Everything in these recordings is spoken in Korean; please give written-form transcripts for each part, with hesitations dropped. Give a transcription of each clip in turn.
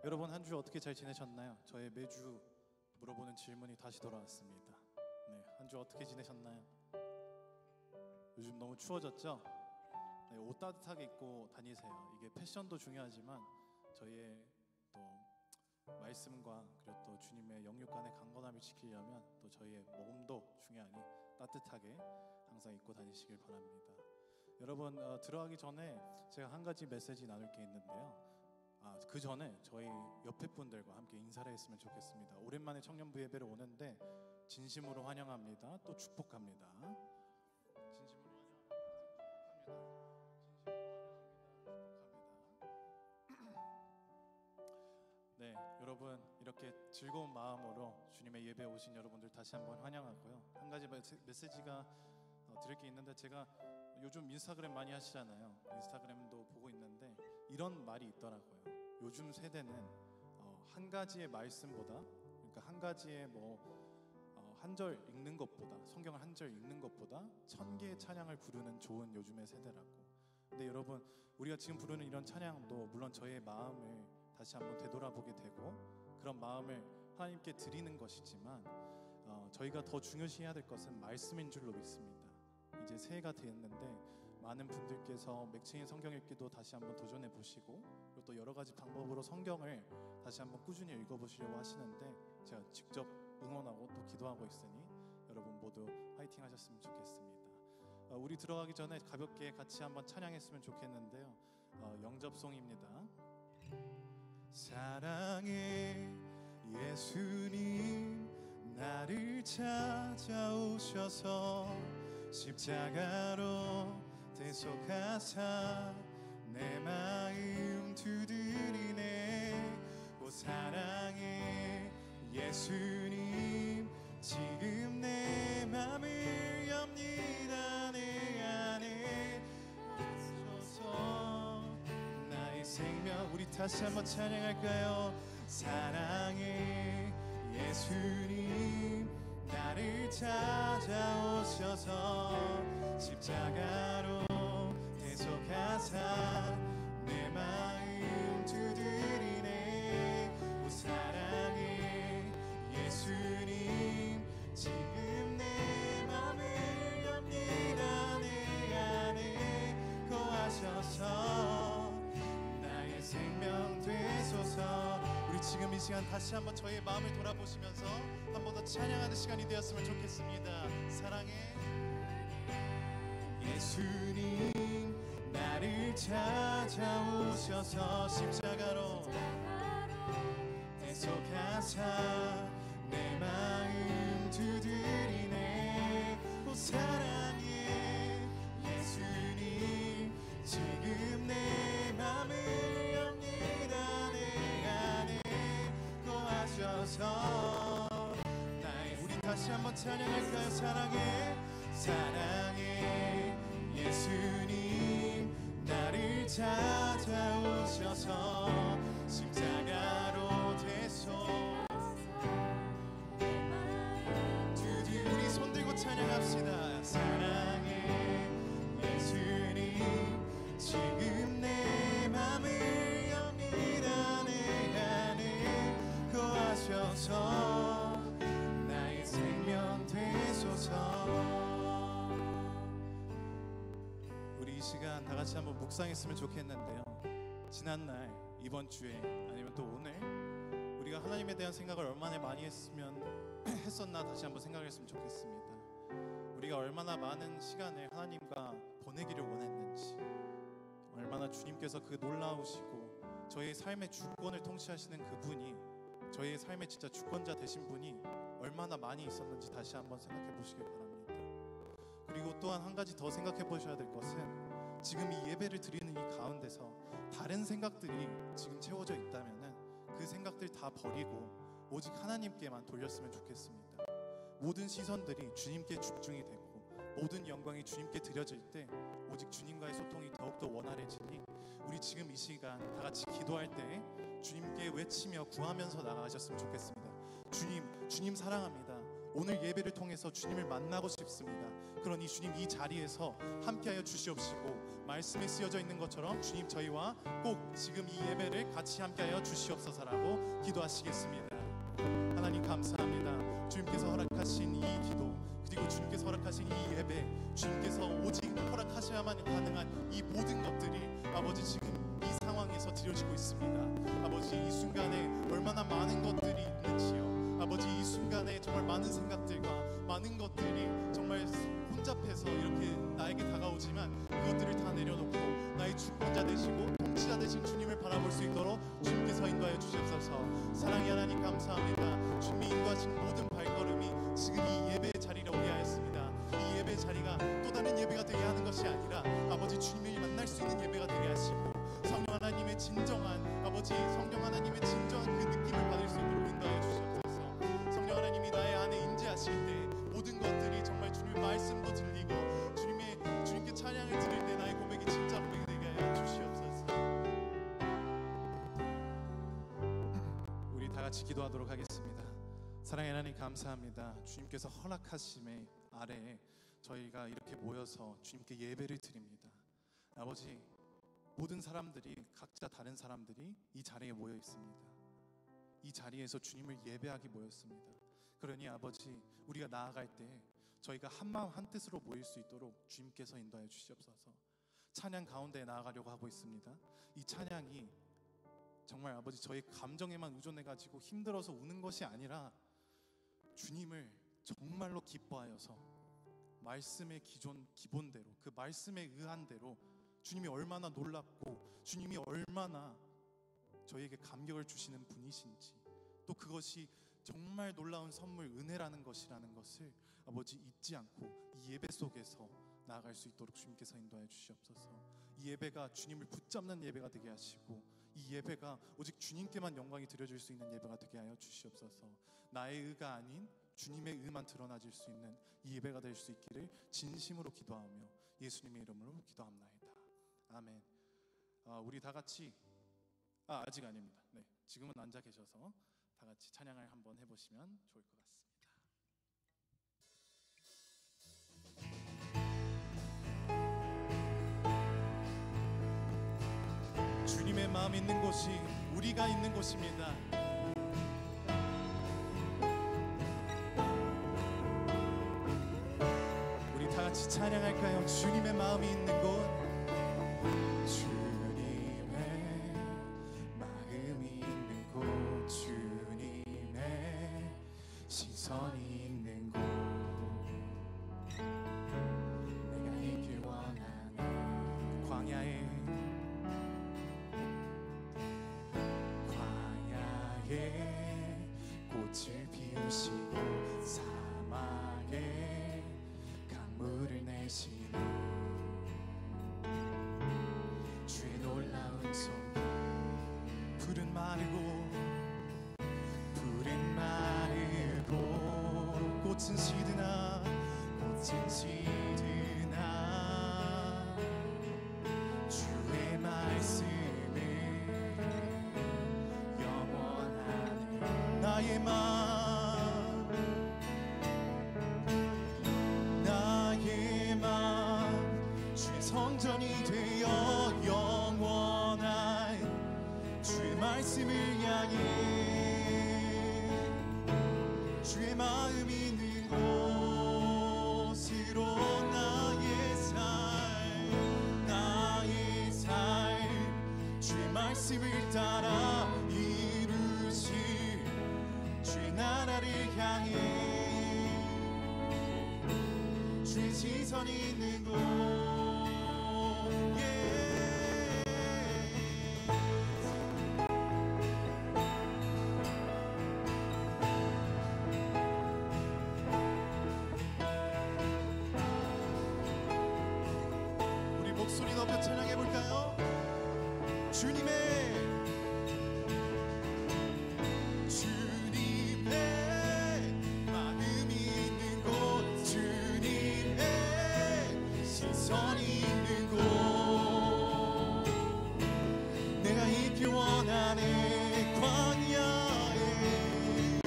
여러분 한 주 어떻게 잘 지내셨나요? 저의 매주 물어보는 질문이 다시 돌아왔습니다. 네, 한 주 어떻게 지내셨나요? 요즘 너무 추워졌죠? 네, 옷 따뜻하게 입고 다니세요. 이게 패션도 중요하지만 저희의 또 말씀과 그리고 또 주님의 영육 간의 강건함을 지키려면 또 저희의 몸도 중요하니 따뜻하게 항상 입고 다니시길 바랍니다. 여러분 들어가기 전에 제가 한 가지 메시지 나눌 게 있는데요. 그 전에 저희 옆에 분들과 함께 인사를 했으면 좋겠습니다. 오랜만에 청년부 예배를 오는데 진심으로 환영합니다. 또 축복합니다. 진심으로 환영합니다. 축복합니다. 네, 여러분 이렇게 즐거운 마음으로 주님의 예배에 오신 여러분들 다시 한번 환영하고요. 한 가지 메시지가 드릴 게 있는데, 제가 요즘 인스타그램 많이 하시잖아요. 인스타그램도 보고 있는데 이런 말이 있더라고요. 요즘 세대는 한 가지의 말씀보다, 그러니까 한 가지의 한 절 읽는 것보다, 성경을 한 절 읽는 것보다 1000개의 찬양을 부르는 좋은 요즘의 세대라고. 근데 여러분, 우리가 지금 부르는 이런 찬양도 물론 저의 마음을 다시 한번 되돌아보게 되고 그런 마음을 하나님께 드리는 것이지만 저희가 더 중요시해야 될 것은 말씀인 줄로 믿습니다. 이제 새해가 되었는데 많은 분들께서 맥체인 성경 읽기도 다시 한번 도전해 보시고, 그리고 또 여러 가지 방법으로 성경을 다시 한번 꾸준히 읽어보시려고 하시는데, 제가 직접 응원하고 또 기도하고 있으니 여러분 모두 화이팅 하셨으면 좋겠습니다. 우리 들어가기 전에 가볍게 같이 한번 찬양했으면 좋겠는데요. 영접송입니다. 사랑해 예수님, 나를 찾아오셔서 십자가로 대속하사 내 마음 두드리네. 오 사랑해 예수님, 지금 내 맘을 엽니다. 내 안에 오셔서 나의 생명. 우리 다시 한번 찬양할까요? 사랑해 예수님, 나를 찾아오셔서 십자가로 대속하사 내 마음 두드리네. 오 사랑해 예수님, 지금 내 맘을 엽니다. 내 안에 거하셔서 나의 생명 되소서. 우리 지금 이 시간 다시 한번 저희의 마음을 돌아보시면서 한 번 더 찬양하는 시간이 되었으면 좋겠습니다. 사랑해 예수님, 나를 찾아오셔서 십자가로 대속하사 내 마음 두드리네. 오 사랑해 예수님, 지금 내 맘을 엽니다. 내 안에 거하셔서 나의. 우리 다시 한번 찬양할까요? 사랑해 예수님, 나를 찾아오셔서 십자가로 우리 손 들고 찬양합시다. 사랑해 예수님, 지금 내 맘을 엽니다. 내 안에 거하셔서 나의 생명 되소서. 우리 이 시간 다 같이 한번 묵상했으면 좋겠는데요. 지난날, 이번 주에, 아니면 또 오늘 우리가 하나님에 대한 생각을 얼마나 많이 했었나 다시 한번 생각했으면 좋겠습니다. 우리가 얼마나 많은 시간을 하나님과 보내기를 원했는지, 얼마나 주님께서 그 놀라우시고 저희의 삶의 주권을 통치하시는 그분이, 저희의 삶의 진짜 주권자 되신 분이 얼마나 많이 있었는지 다시 한번 생각해 보시길 바랍니다. 그리고 또한 한 가지 더 생각해 보셔야 될 것은, 지금 이 예배를 드리는 이 가운데서 다른 생각들이 지금 채워져 있다면 그 생각들 다 버리고 오직 하나님께만 돌렸으면 좋겠습니다. 모든 시선들이 주님께 집중이 되고 모든 영광이 주님께 드려질 때 오직 주님과의 소통이 더욱더 원활해지니, 우리 지금 이 시간 다 같이 기도할 때 주님께 외치며 구하면서 나가셨으면 좋겠습니다. 주님 사랑합니다. 오늘 예배를 통해서 주님을 만나고 싶습니다. 그러니 주님 이 자리에서 함께하여 주시옵시고 말씀에 쓰여져 있는 것처럼 주님 저희와 꼭 지금 이 예배를 같이 함께하여 주시옵소서라고 기도하시겠습니다. 하나님 감사합니다. 주님께서 허락하신 이 기도 그리고 주님께서 허락하신 이 예배 주님께서 오직 허락하셔야만 가능한 이 모든 것들이 아버지 지금 이 상황에서 드려지고 있습니다. 아버지 이 순간에 얼마나 많은 것들이 있는지요. 아버지 이 순간에 정말 많은 생각들과 많은 것들이 정말 혼잡해서 이렇게 나에게 다가오지만 그것들을 다 내려놓고 나의 주권자 되시고 통치자 되신 주님을 바라볼 수 있도록 주님께서 인도하여 주시옵소서. 사랑의 하나님 감사합니다. 주님이 인도하신 모든 발걸음이 지금 이 예배의 자리를 오게 하였습니다. 이 예배의 자리가 또 다른 예배가 되게 하는 것이 아니라 아버지 주님을 만날 수 있는 예배가 되게 하시고 성령 하나님의 진정한 아버지 성령 하나님의 진정한 그 느낌을 받을 수 있도록 인도하여 주시옵소서. 성령 하나님이 나의 안에 임재하실 때 모든 것들이 정말 주님의 말씀도 들리고 주님께 찬양을 드릴 때 나의 고백이 진짜 고백이 되게 하여 주시옵소서. 우리 다 같이 기도하도록 하겠습니다. 사랑의 하나님 감사합니다. 주님께서 허락하심의 아래에 저희가 이렇게 모여서 주님께 예배를 드립니다. 아버지 모든 사람들이 각자 다른 사람들이 이 자리에 모여 있습니다. 이 자리에서 주님을 예배하기 모였습니다. 그러니 아버지 우리가 나아갈 때 저희가 한마음 한뜻으로 모일 수 있도록 주님께서 인도하여 주시옵소서. 찬양 가운데 나아가려고 하고 있습니다. 이 찬양이 정말 아버지 저희 감정에만 의존해가지고 힘들어서 우는 것이 아니라 주님을 정말로 기뻐하여서 말씀의 기본대로 그 말씀에 의한 대로 주님이 얼마나 놀랍고 주님이 얼마나 저희에게 감격을 주시는 분이신지 또 그것이 정말 놀라운 선물 은혜라는 것이라는 것을 아버지 잊지 않고 이 예배 속에서 나아갈 수 있도록 주님께서 인도하여 주시옵소서. 이 예배가 주님을 붙잡는 예배가 되게 하시고 이 예배가 오직 주님께만 영광이 드려질 수 있는 예배가 되게 하여 주시옵소서. 나의 의가 아닌 주님의 의만 드러나질 수 있는 이 예배가 될 수 있기를 진심으로 기도하며 예수님의 이름으로 기도합나이다. 아멘. 우리 다 같이 아직 아닙니다. 네, 지금은 앉아 계셔서 다 같이 찬양을 한번 해보시면 좋을 것 같습니다. 주님의 마음 있는 곳이 우리가 있는 곳입니다. 우리 다 같이 찬양할까요? 주님의 마음이 있는 곳 시선이 있는 곳 내가 있길 원하는 광야에 꽃을 피우시고 사막에 강물을 내시는 주의 놀라운 손 푸른 마르고 꽃은 시드나 주의 말씀을 영원하네. 나의 마음 주의 성전이 되어 영원한 주의 말씀을 향해 주의 마음이 있는 곳으로 나의 삶 주의 말씀을 따라 이루실 주의 나라를 향해 주의 시선이 있는 곳 목소리 높여 찬양해 볼까요? 주님의 마음이 있는 곳 주님의 시선이 있는 곳 내가 있길 원하네 광야에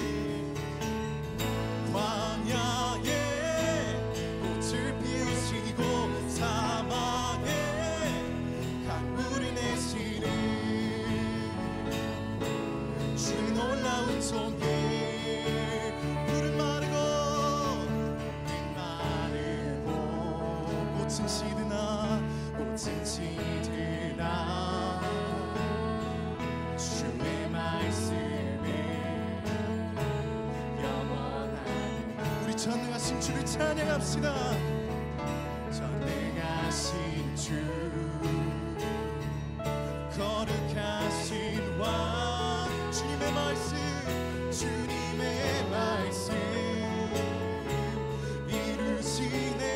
모든 시드나 모든 시드나 주의 말씀을 영원한 우리 전능하신 주를 찬양합시다. 전능하신 주 거룩하신 왕 주님의 말씀 주님의 말씀 이루시네.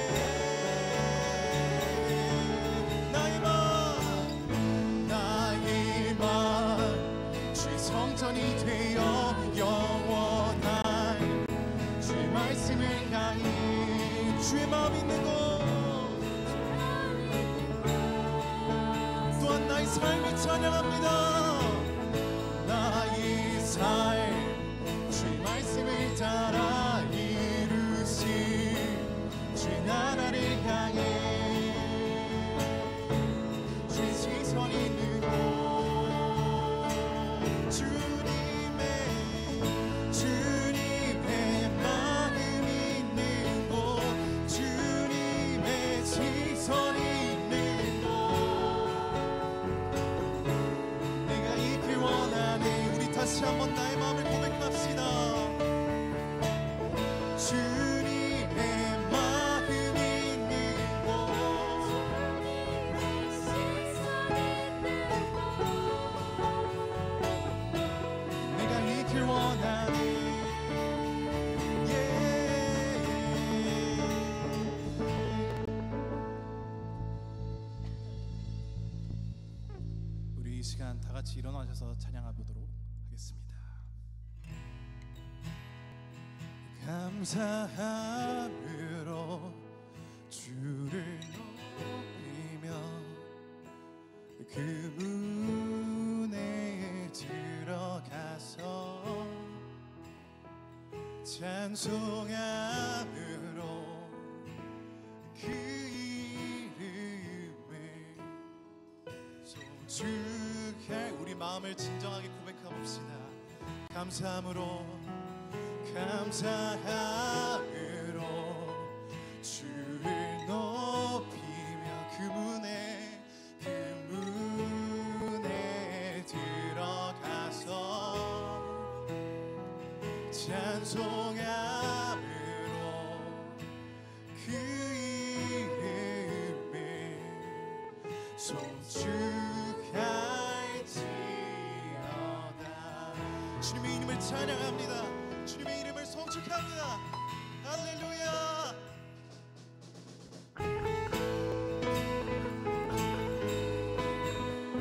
나의 맘 주의 성전이 되어 영원한 주의 말씀을 강히 주의 마음 있는 곳 또한 나의 삶이 찬양합니다. 나의 삶 주의 말씀을 따라 이루신 주의 나라를 향해 주의 시선이 있는 곳 주님의 마음이 있는 곳 주님의 시선이 있는 곳 내가 있길 원하네. 우리 다시 한번 나의 마음을 고백합시다. 주님의 마음이 있는 곳 내가 있길 원하네. 우리 이 시간 다 같이 일어나셔서 찬양하도록 하겠습니다. 감사함으로 주를 높이며 그 문에 들어가서 찬송함으로 그 이름을 송축할 우리 마음을 진정하게 고백해봅시다. 감사함으로 주를 높이며 그 문에 들어가서 찬송함으로 그 이름을 송축할지어다. 주님의 이름을 찬양합니다. 주님의 이름을 송축합니다. 할렐루야.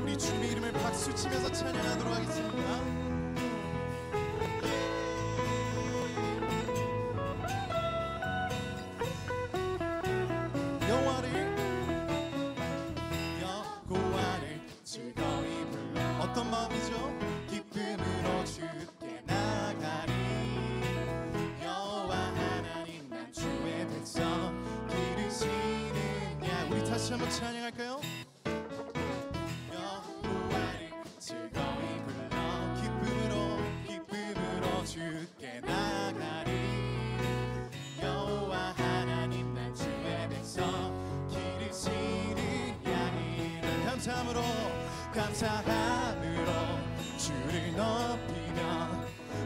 우리 주님의 이름을 박수치면서 찬양하도록 하겠습니다. 여호와를 즐거이 불러 어떤 마음이죠? 기쁨으로 주께 나가리. 여호와 하나님 난 주의 백성 기르시는 양. 우리 다시 한번 찬양할까요? 여호와를 즐거이 불러 기쁨으로 주께 나가리. 여호와 하나님 난 주의 백성 기르시는 양이라. 감사함으로 주를 높이며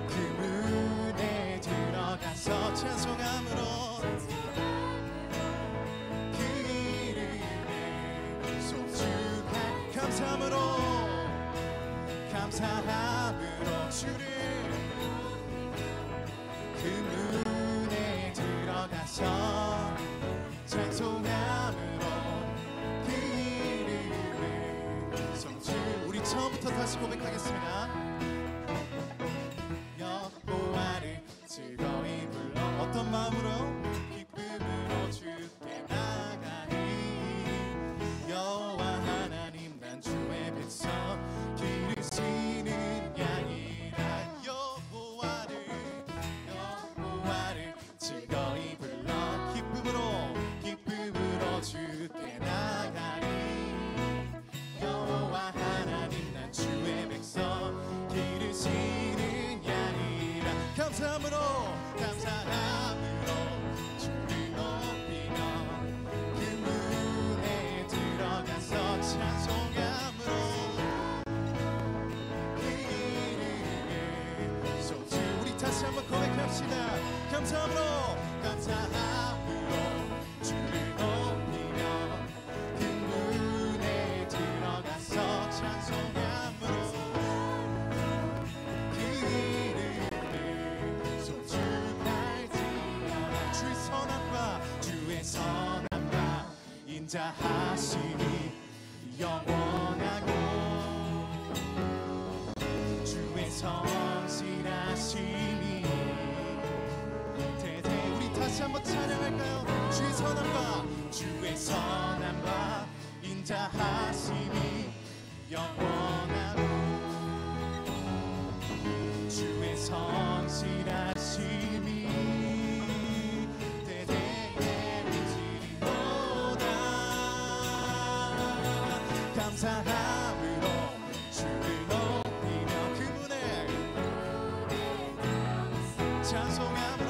그 문에 들어가서 찬송함으로 그 이름을 송축할. 감사함으로 주를 그 문에 들어가서 찬송함으로 그 이름을 송축. 우리 처음부터 다시 고백하겠습니다. 여호와를 즐거이 불러 어떤 마음으로? 기쁨으로 주께 나가니. 여호와 하나님 난 주의 백성 기르시는 양이라. 다시 한번 고백합시다. 감사함으로 주를 높이며 그 문에 들어가서 찬송함으로 그 이름을 송축할지어다. 주의 선함과 인자하심이 영원하고 주의 성실하심이 대대. 우리 다시 한번 찬양할까요? 주의 선함과 인자하심이 영원하고 주의 성실하심이 감사함으로 주를 높이며 그 문에 찬송함으로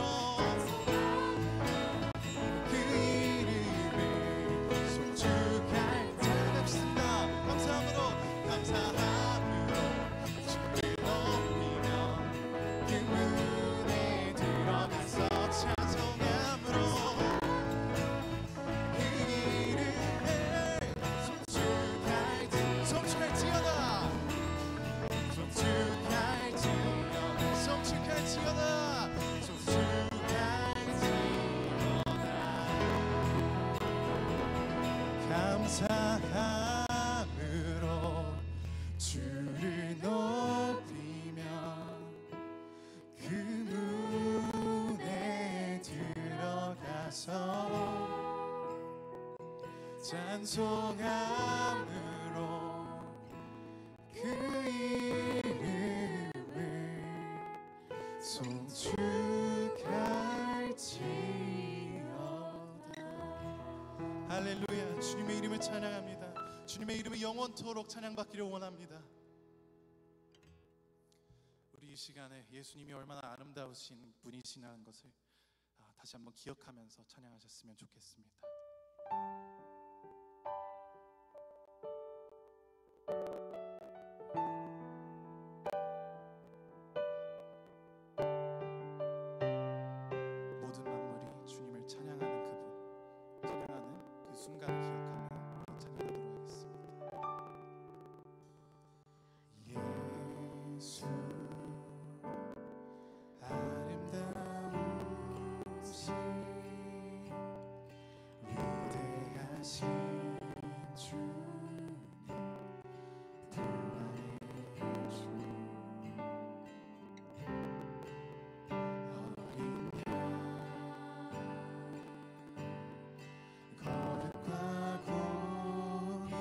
그 이름을 송축할 찬양합시다. 감사함으로 주를 높이며 그 문에 들어가서 찬송함으로 감사함으로 주를 높이며 그 문에 들어가서 찬송함으로 그 이름을 송축할지어다. 할렐루야. 주님의 이름을 찬양합니다. 주님의 이름이 영원토록 찬양받기를 원합니다. 우리 이 시간에 예수님이 얼마나 아름다우신 분이시라는 것을 다시 한번 기억하면서 찬양하셨으면 좋겠습니다. 모든 만물이 주님을 찬양하는 그분, 찬양하는 그 순간을 기억하며 찬양하도록 하겠습니다. 예수 아름다우신 위대하신 주님, 부활의 주, 어린 양 거룩과 공의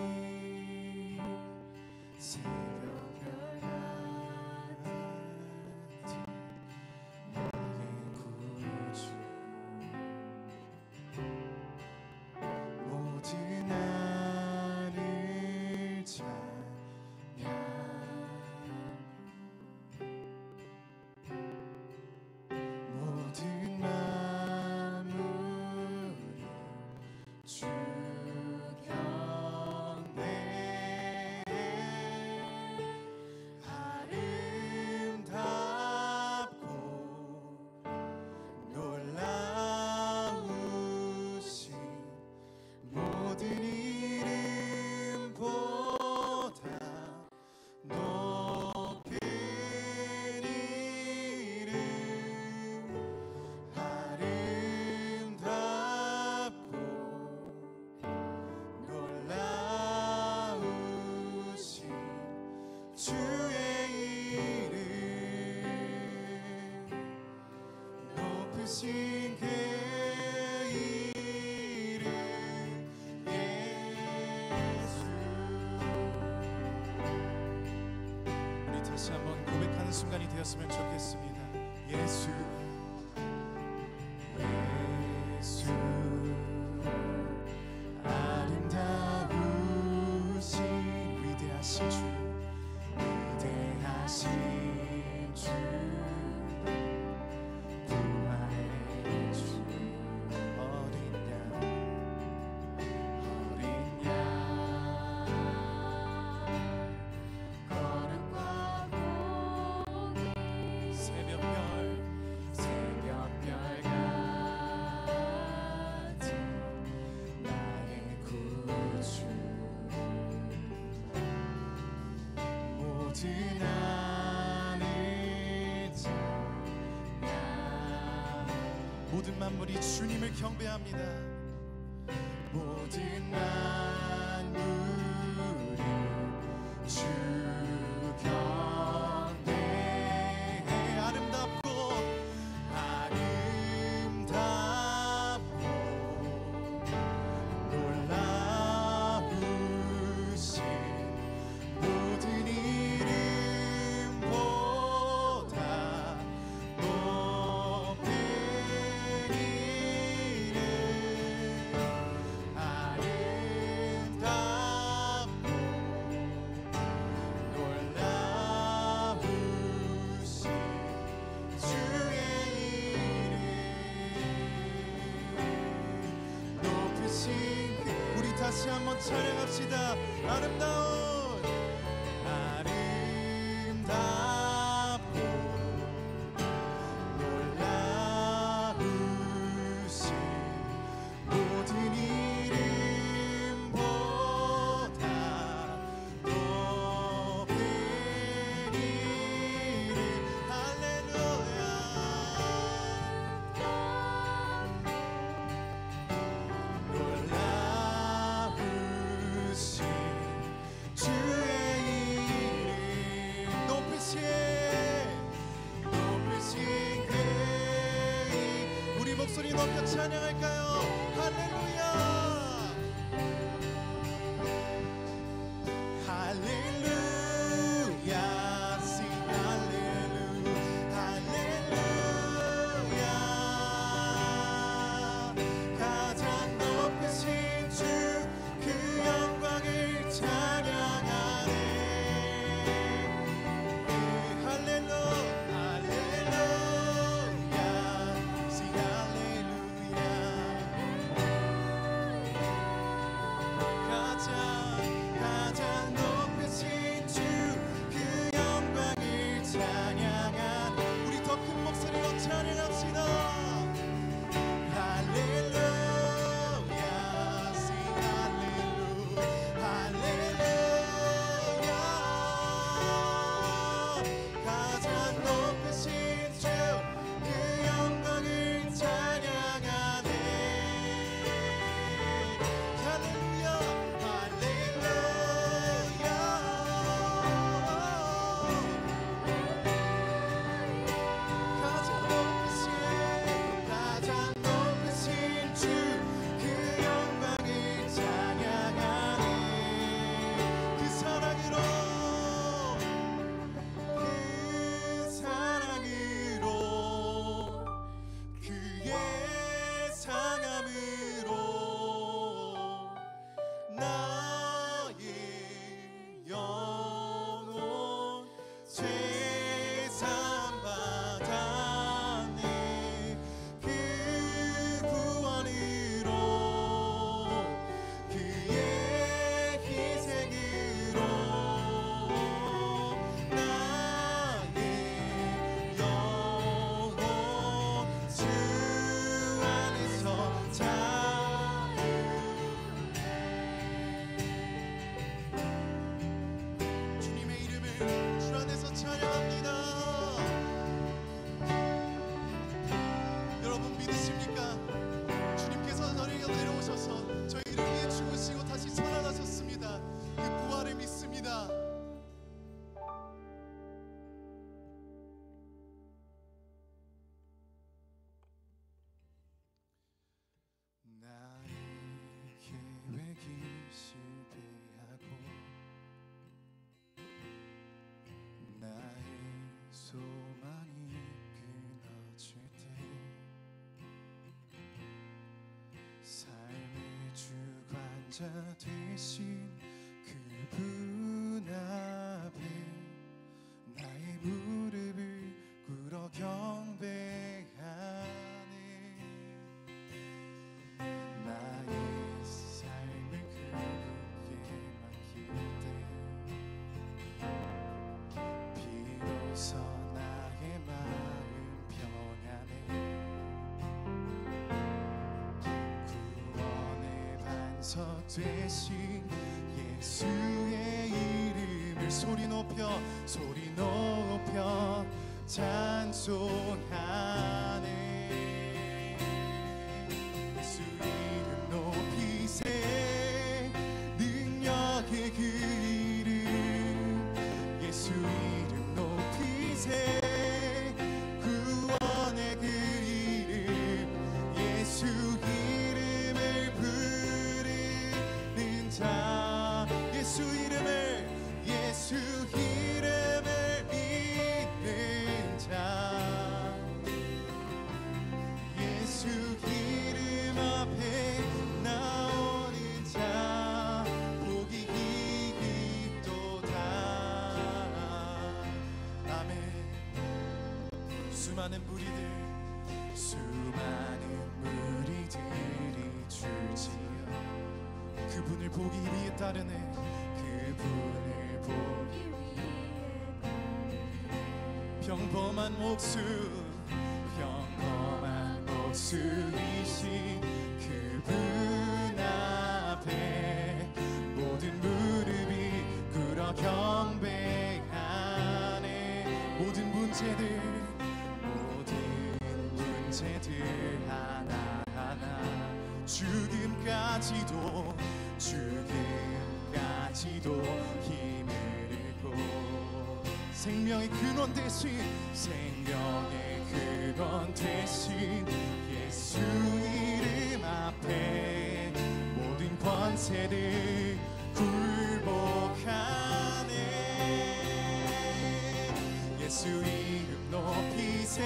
새벽별 같은 나의 구주, 모든 나를 찬양, 모든 만물이 주 경배, 아름답고 놀라우신 모든 이름보다 높은 이름, 아름답고 놀라우신 주의 이름, 높으신 그 이름 예수. 우리 다시 한번 고백하는 순간이 되었으면 좋겠습니다. 예수, 예수 아름다우신 위대하신 주, 위대하신 주, 부활의 주, 어린 양, 어린 양 거룩과 공의 새벽별 모든 하늘 자야 모든 만물이 주님을 경배합니다. 모든 만물이 주 경배해. 아름답고 놀라우신 모든 이름보다 높은 이름 아름답고 놀라우신 주의 이름 높으신 우리 다시 한번 찬양합시다. 아름다운 아름답고 놀라우신 모든 이름보다 높은 이름 할렐루야. 놀라우신 주의 이름 높으신 그 이름 우리 목소리 높여 찬양할까요? 할렐루야 할렐루야 sing 할렐루야 할렐루야 가장 높으신 주 그 영광을 찬양하네. 할렐루야 할렐루야 sing 할렐루야 가장 높으신 주 그 영광을 찬양한 우리 더 큰 목소리로 찬양합시다. 할렐루야 sing 할렐루야 할렐루야 가장 높으신 주 그 영광을 찬양하네. 할렐루야 할렐루야 가장 높으신 주 그 영광을 찬양하네. 그 사랑으로 그의 상함으로 나의 영혼 죄산 받았네. 그 구원으로 그의 희생으로 나의 영혼 주 안에서 주님의 이름을 주 안에서 찬양합니다. 여러분 믿으십니까? 주님께서 저희에게 내려오셔서 저희를 위해 죽으시고 다시 살아나셨습니다. 그 부활을 믿습니다. 나의 계획이 실패하고 나의 소망이 끊어질 때 삶의 주관자 되신 그분 앞에 나의 무릎을 꿇어 경배하네. 나의 삶을 그분께 맡길 때 비로소 나의 마음 평안해. 구원의 반석 되신 예수의 이름을 소리 높여 찬송하네. 예수 이름 높이세 능력의 그 이름 예수 이름 높이세 구원의 그 이름 예수 이름을 부르는 자 예수 이름을 믿는 자 예수 이름 앞에 나오는 자 복이 있도다. 아멘. 수많은 무리들이 줄지어 그분을 보기 위해 따르네. 그분을 보기 위해 평범한 목숨이신 그분 앞에 모든 무릎이 꿇어 경배하네. 모든 문제들 하나하나 죽음까지도 힘을 잃고 생명의 근원 대신 예수 이름 앞에 모든 권세를 굴복하네. 예수 이름 높이세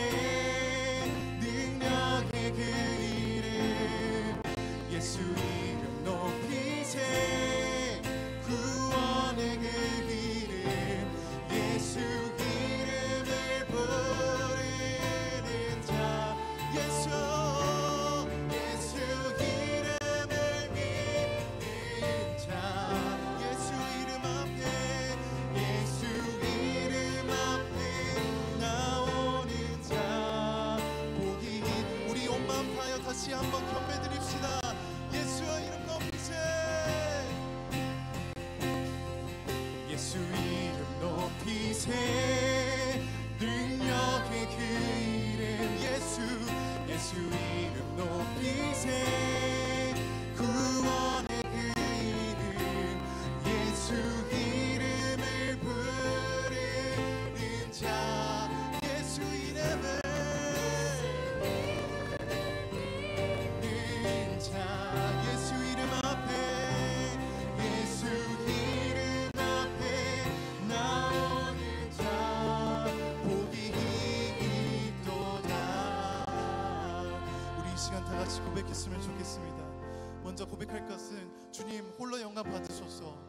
능력의 그 이름 예수 이름 높이세 구원의 그 이름 예수 이름을 부르는 자 예수 이름을 믿는 자 예수 이름 앞에 나오는 자 복이 우리 온 마음 다하여 다시 한번 경배드립시다. 예수의 이름 높이세 예수 이름 높이세 능력의 그 이름 예수 이름 높이세 구원의 그 이름 예수 이름을 부르는 자 예수 이름을 믿는 자 예수 이름 앞에 나오는 자 복이 있도다. 우리 이 시간 다 같이 고백했으면 좋겠습니다. 먼저 고백할 것은 주님 홀로 영광 받으소서.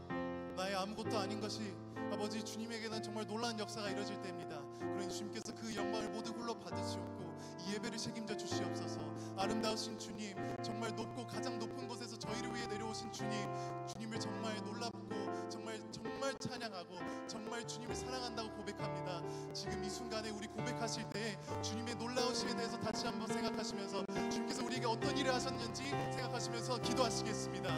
나의 아무것도 아닌 것이 아버지 주님에게는 정말 놀라운 역사가 이루어질 때입니다. 그러니 주님께서 그 영광을 모두 홀로 받으시옵고 이 예배를 책임져 주시옵소서. 아름다우신 주님 정말 높고 가장 높은 곳에서 저희를 위해 내려오신 주님을 정말 놀랍고 정말 찬양하고 정말 주님을 사랑한다고 고백합니다. 지금 이 순간에 우리 고백하실 때 주님의 놀라우심에 대해서 다시 한번 생각하시면서 주님께서 우리에게 어떤 일을 하셨는지 생각하시면서 기도하시겠습니다.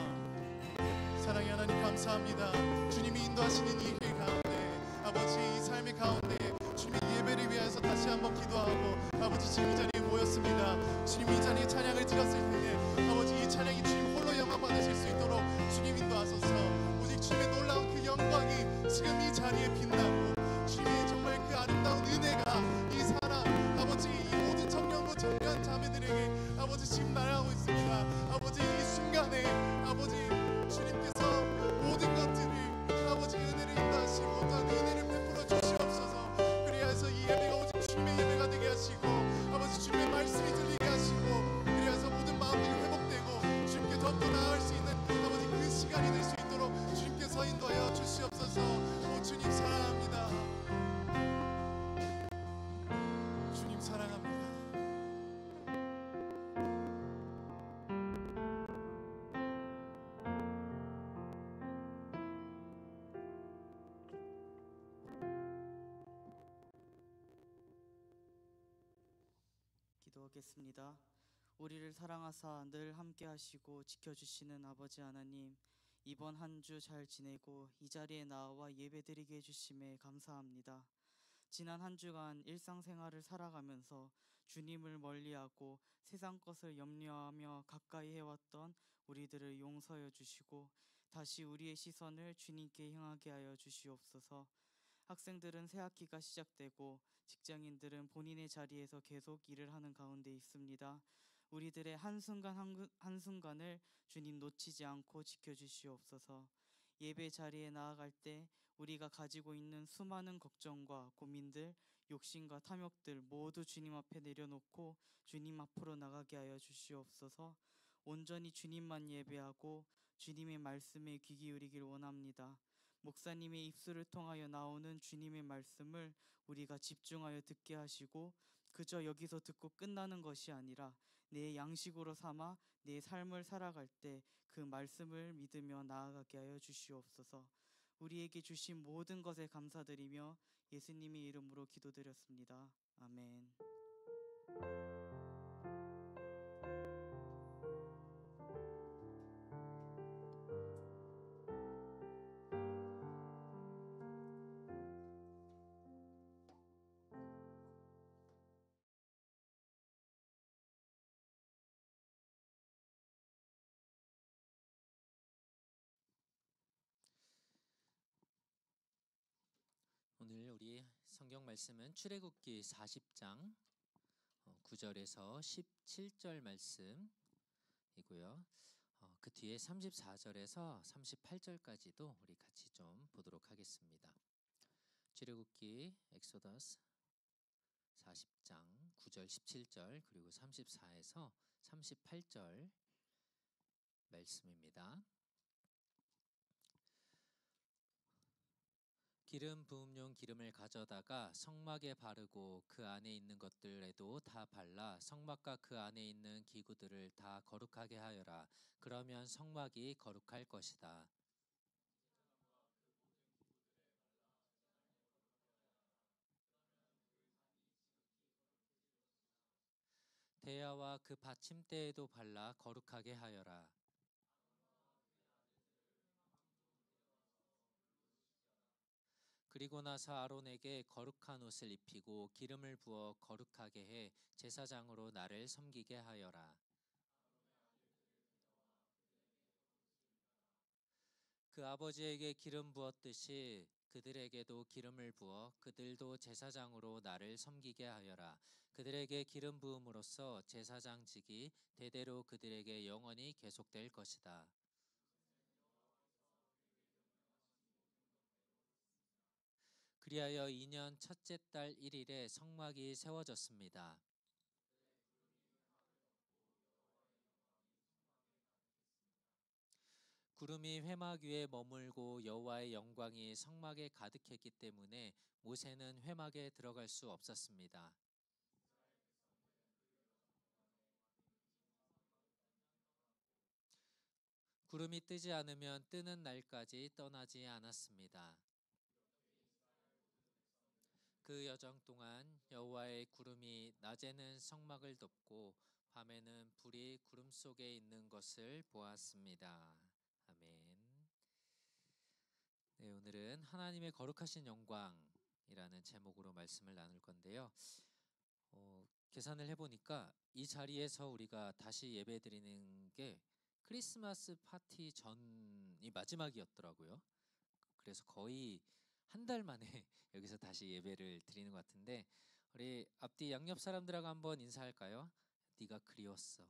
사랑의 하나님 감사합니다. 주님이 인도하시는 이 길 가운데 아버지 이 삶의 가운데 주님의 예배를 위해서 다시 한번 기도하고 아버지 지금 이 자리에 모였습니다. 주님 이 자리에 찬양을 드렸을 때에 아버지 이 찬양이 주님 홀로 영광 받으실 수 있도록 주님 인도하소서. 오직 주님의 놀라운 그 영광이 지금 이 자리에 빛나고 주님의 정말 그 아름다운 은혜가 이 사랑 아버지 이 모든 청년부 청년 자매들에게 아버지 지금 날아오고 있습니다. 아버지 이 순간에 아버지 주님께서 모든 것들을 아버지 은혜를 인도하시고 또한 은혜를 베풀어 주시옵소서. 그리하여서 이 예배가 오직 주님의 예배가 되게 하시고 아버지 주님의 말씀이 들리게 하시고 그리하여서 모든 마음들이 회복되고 주님께 더욱더 나아갈 수 있는 아버지 그 시간이 될 수 있도록 주님께서 인도하여 주시옵소서. 오 주님 사랑합니다. 주님 사랑합니다. 기도하겠습니다. 우리를 사랑하사 늘 함께 하시고 지켜주시는 아버지 하나님, 이번 한 주 잘 지내고 이 자리에 나와 예배드리게 해주심에 감사합니다. 지난 한 주간 일상생활을 살아가면서 주님을 멀리하고 세상 것을 염려하며 가까이 해왔던 우리들을 용서해 주시고 다시 우리의 시선을 주님께 향하게 하여 주시옵소서. 학생들은 새 학기가 시작되고 직장인들은 본인의 자리에서 계속 일을 하는 가운데 있습니다. 우리들의 한순간 한순간을 주님 놓치지 않고 지켜주시옵소서. 예배 자리에 나아갈 때 우리가 가지고 있는 수많은 걱정과 고민들, 욕심과 탐욕들 모두 주님 앞에 내려놓고 주님 앞으로 나가게 하여 주시옵소서. 온전히 주님만 예배하고 주님의 말씀에 귀 기울이길 원합니다. 목사님의 입술을 통하여 나오는 주님의 말씀을 우리가 집중하여 듣게 하시고 그저 여기서 듣고 끝나는 것이 아니라 내 양식으로 삼아 내 삶을 살아갈 때 그 말씀을 믿으며 나아가게 하여 주시옵소서. 우리에게 주신 모든 것에 감사드리며 예수님의 이름으로 기도드렸습니다. 아멘. 오늘 우리 성경 말씀은 출애굽기 40장 9절에서 17절 말씀이고요. 그 뒤에 34절에서 38절까지도 우리 같이 좀 보도록 하겠습니다. 출애굽기 엑소더스 40장 9절 17절 그리고 34에서 38절 말씀입니다. 기름 부음용 기름을 가져다가 성막에 바르고 그 안에 있는 것들에도 다 발라 성막과 그 안에 있는 기구들을 다 거룩하게 하여라. 그러면 성막이 거룩할 것이다. 대야와 그 받침대에도 발라 거룩하게 하여라. 그리고 나서 아론에게 거룩한 옷을 입히고 기름을 부어 거룩하게 해 제사장으로 나를 섬기게 하여라. 그 아버지에게 기름 부었듯이 그들에게도 기름을 부어 그들도 제사장으로 나를 섬기게 하여라. 그들에게 기름 부음으로써 제사장직이 대대로 그들에게 영원히 계속될 것이다. 그리하여 2년 첫째 달 1일에 성막이 세워졌습니다. 구름이 회막 위에 머물고 여호와의 영광이 성막에 가득했기 때문에 모세는 회막에 들어갈 수 없었습니다. 구름이 뜨지 않으면 뜨는 날까지 떠나지 않았습니다. 그 여정 동안 여호와의 구름이 낮에는 성막을 덮고 밤에는 불이 구름 속에 있는 것을 보았습니다. 아멘. 네, 오늘은 하나님의 거룩하신 영광이라는 제목으로 말씀을 나눌 건데요. 계산을 해보니까 이 자리에서 우리가 다시 예배드리는 게 크리스마스 파티 전이 마지막이었더라고요. 그래서 거의 한 달 만에 여기서 다시 예배를 드리는 것 같은데 우리 앞뒤 양옆 사람들하고 한번 인사할까요? 네가 그리웠어.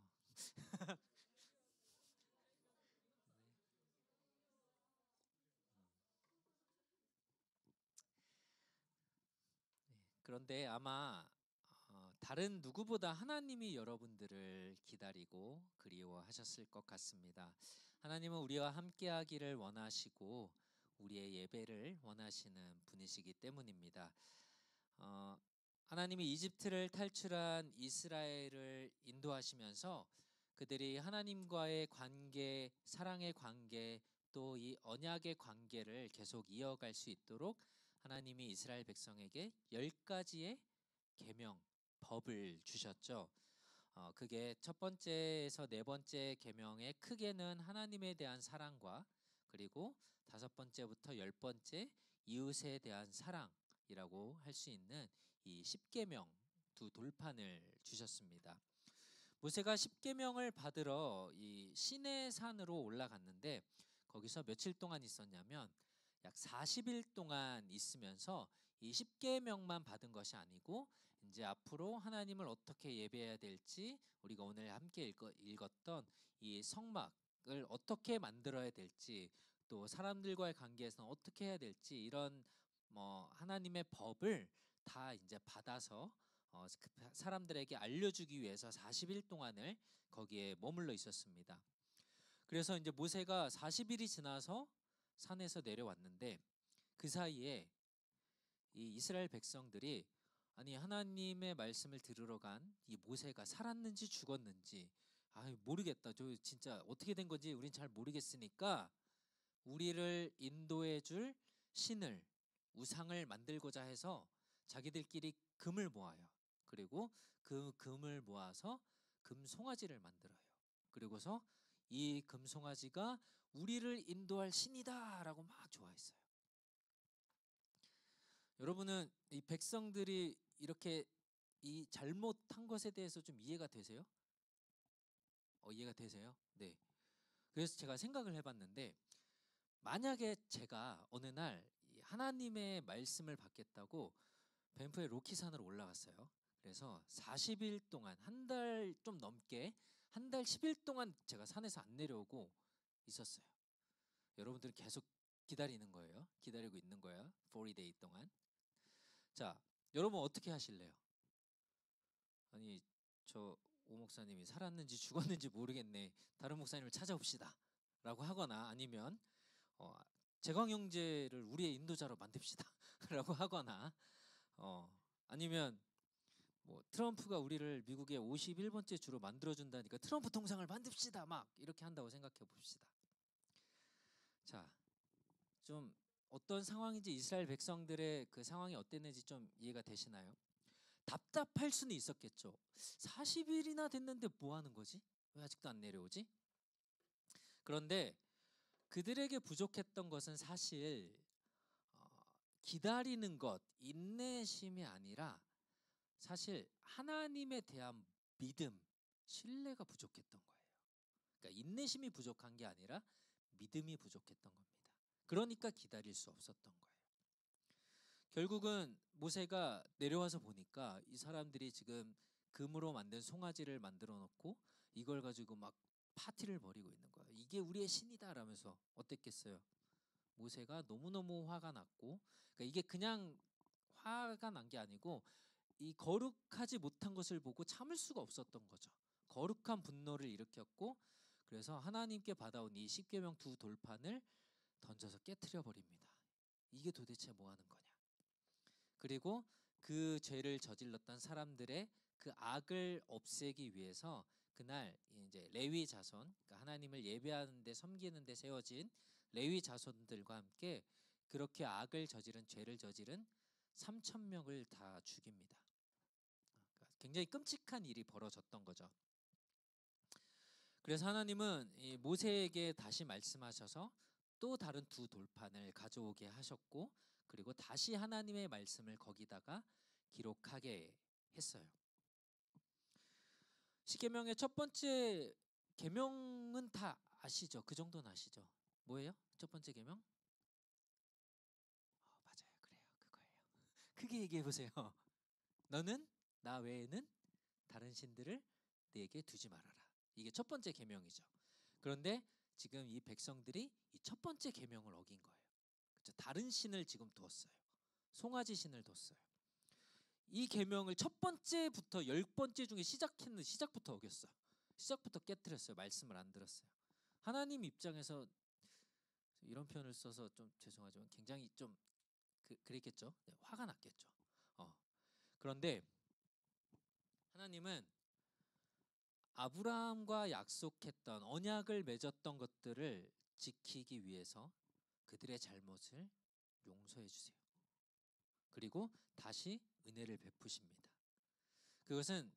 그런데 아마 다른 누구보다 하나님이 여러분들을 기다리고 그리워하셨을 것 같습니다. 하나님은 우리와 함께하기를 원하시고 우리의 예배를 원하시는 분이시기 때문입니다. 하나님이 이집트를 탈출한 이스라엘을 인도하시면서 그들이 하나님과의 관계, 사랑의 관계, 또 이 언약의 관계를 계속 이어갈 수 있도록 하나님이 이스라엘 백성에게 10가지의 계명, 법을 주셨죠. 그게 첫 번째에서 네 번째 계명의 크게는 하나님에 대한 사랑과 그리고 5번째부터 10번째 이웃에 대한 사랑이라고 할 수 있는 이 십계명 두 돌판을 주셨습니다. 모세가 십계명을 받으러 이 시내 산으로 올라갔는데 거기서 며칠 동안 있었냐면 약 40일 동안 있으면서 이 십계명만 받은 것이 아니고 이제 앞으로 하나님을 어떻게 예배해야 될지, 우리가 오늘 함께 읽었던 이 성막을 어떻게 만들어야 될지, 또 사람들과의 관계에서는 어떻게 해야 될지, 이런 하나님의 법을 다 이제 받아서 사람들에게 알려주기 위해서 40일 동안을 거기에 머물러 있었습니다. 그래서 이제 모세가 40일이 지나서 산에서 내려왔는데 그 사이에 이 이스라엘 백성들이 아니 하나님의 말씀을 들으러 간 이 모세가 살았는지 죽었는지 모르겠다. 저 진짜 어떻게 된 건지 우린 잘 모르겠으니까 우리를 인도해 줄 신을, 우상을 만들고자 해서 자기들끼리 금을 모아요. 그리고 그 금을 모아서 금송아지를 만들어요. 그리고서 이 금송아지가 우리를 인도할 신이다라고 막 좋아했어요. 여러분은 이 백성들이 이렇게 이 잘못한 것에 대해서 좀 이해가 되세요? 이해가 되세요? 네. 그래서 제가 생각을 해봤는데 만약에 제가 어느 날 하나님의 말씀을 받겠다고 밴프의 로키산으로 올라갔어요. 그래서 40일 동안 한 달 좀 넘게 한 달 10일 동안 제가 산에서 안 내려오고 있었어요. 여러분들은 계속 기다리는 거예요. 기다리고 있는 거야. 40day 동안. 자, 여러분 어떻게 하실래요? 아니 저 오 목사님이 살았는지 죽었는지 모르겠네. 다른 목사님을 찾아옵시다. 라고 하거나 아니면 재광 형제를 우리의 인도자로 만듭시다. 라고 하거나 아니면 뭐 트럼프가 우리를 미국의 51번째 주로 만들어준다니까 트럼프 동상을 만듭시다. 막 이렇게 한다고 생각해 봅시다. 자, 좀 어떤 상황인지 이스라엘 백성들의 그 상황이 어땠는지 좀 이해가 되시나요? 답답할 수는 있었겠죠. 40일이나 됐는데 뭐 하는 거지? 왜 아직도 안 내려오지? 그런데 그들에게 부족했던 것은 사실 기다리는 것, 인내심이 아니라 사실 하나님에 대한 믿음, 신뢰가 부족했던 거예요. 그러니까 인내심이 부족한 게 아니라 믿음이 부족했던 겁니다. 그러니까 기다릴 수 없었던 거예요. 결국은 모세가 내려와서 보니까 이 사람들이 지금 금으로 만든 송아지를 만들어 놓고 이걸 가지고 막 파티를 벌이고 있는 거예요. 이게 우리의 신이다 라면서 어땠겠어요? 모세가 너무너무 화가 났고, 그러니까 이게 그냥 화가 난 게 아니고 이 거룩하지 못한 것을 보고 참을 수가 없었던 거죠. 거룩한 분노를 일으켰고, 그래서 하나님께 받아온 이 십계명 두 돌판을 던져서 깨트려 버립니다. 이게 도대체 뭐 하는 거냐? 그리고 그 죄를 저질렀던 사람들의 그 악을 없애기 위해서 그날 이제 레위 자손, 그러니까 하나님을 예배하는데 섬기는데 세워진 레위 자손들과 함께 그렇게 악을 저지른, 죄를 저지른 3,000명을 다 죽입니다. 그러니까 굉장히 끔찍한 일이 벌어졌던 거죠. 그래서 하나님은 이 모세에게 다시 말씀하셔서 또 다른 두 돌판을 가져오게 하셨고, 그리고 다시 하나님의 말씀을 거기다가 기록하게 했어요. 십계명의 첫 번째 계명은 다 아시죠? 그 정도는 아시죠? 뭐예요? 첫 번째 계명? 맞아요. 그래요. 그거예요. 크게 얘기해 보세요. 너는 나 외에는 다른 신들을 네게 두지 말아라. 이게 첫 번째 계명이죠. 그런데 지금 이 백성들이 이 첫 번째 계명을 어긴 거예요. 그렇죠? 다른 신을 지금 두었어요. 송아지 신을 뒀어요. 이 계명을 첫 번째부터 10번째 중에 시작했는데 시작부터 어겼어요. 시작부터 깨뜨렸어요. 말씀을 안 들었어요. 하나님 입장에서 이런 표현을 써서 좀 죄송하지만 굉장히 좀 그랬겠죠. 네, 화가 났겠죠. 그런데 하나님은 아브라함과 약속했던 언약을 맺었던 것들을 지키기 위해서 그들의 잘못을 용서해 주세요. 그리고 다시 은혜를 베푸십니다. 그것은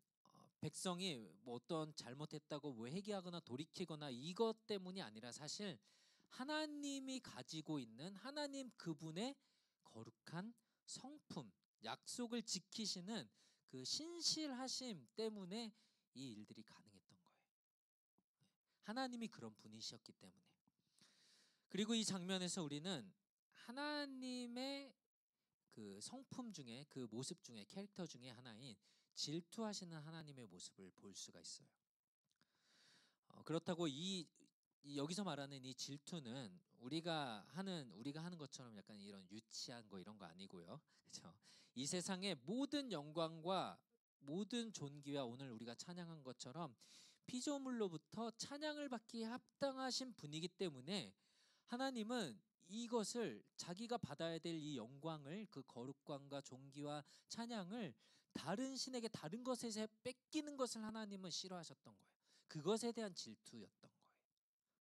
백성이 뭐 어떤 잘못했다고 뭐 회개하거나 돌이키거나 이것 때문이 아니라 사실 하나님이 가지고 있는 하나님 그분의 거룩한 성품, 약속을 지키시는 그 신실하심 때문에 이 일들이 가능했던 거예요. 하나님이 그런 분이셨기 때문에. 그리고 이 장면에서 우리는 하나님의 그 성품 중에, 그 모습 중에, 캐릭터 중에 하나인 질투하시는 하나님의 모습을 볼 수가 있어요. 그렇다고 여기서 말하는 이 질투는 우리가 하는 것처럼 약간 이런 유치한 거 이런 거 아니고요. 그렇죠? 이 세상의 모든 영광과 모든 존귀와 오늘 우리가 찬양한 것처럼 피조물로부터 찬양을 받기에 합당하신 분이기 때문에 하나님은 이것을 자기가 받아야 될 이 영광을, 그 거룩감과 존귀와 찬양을 다른 신에게, 다른 것에 뺏기는 것을 하나님은 싫어하셨던 거예요. 그것에 대한 질투였던 거예요.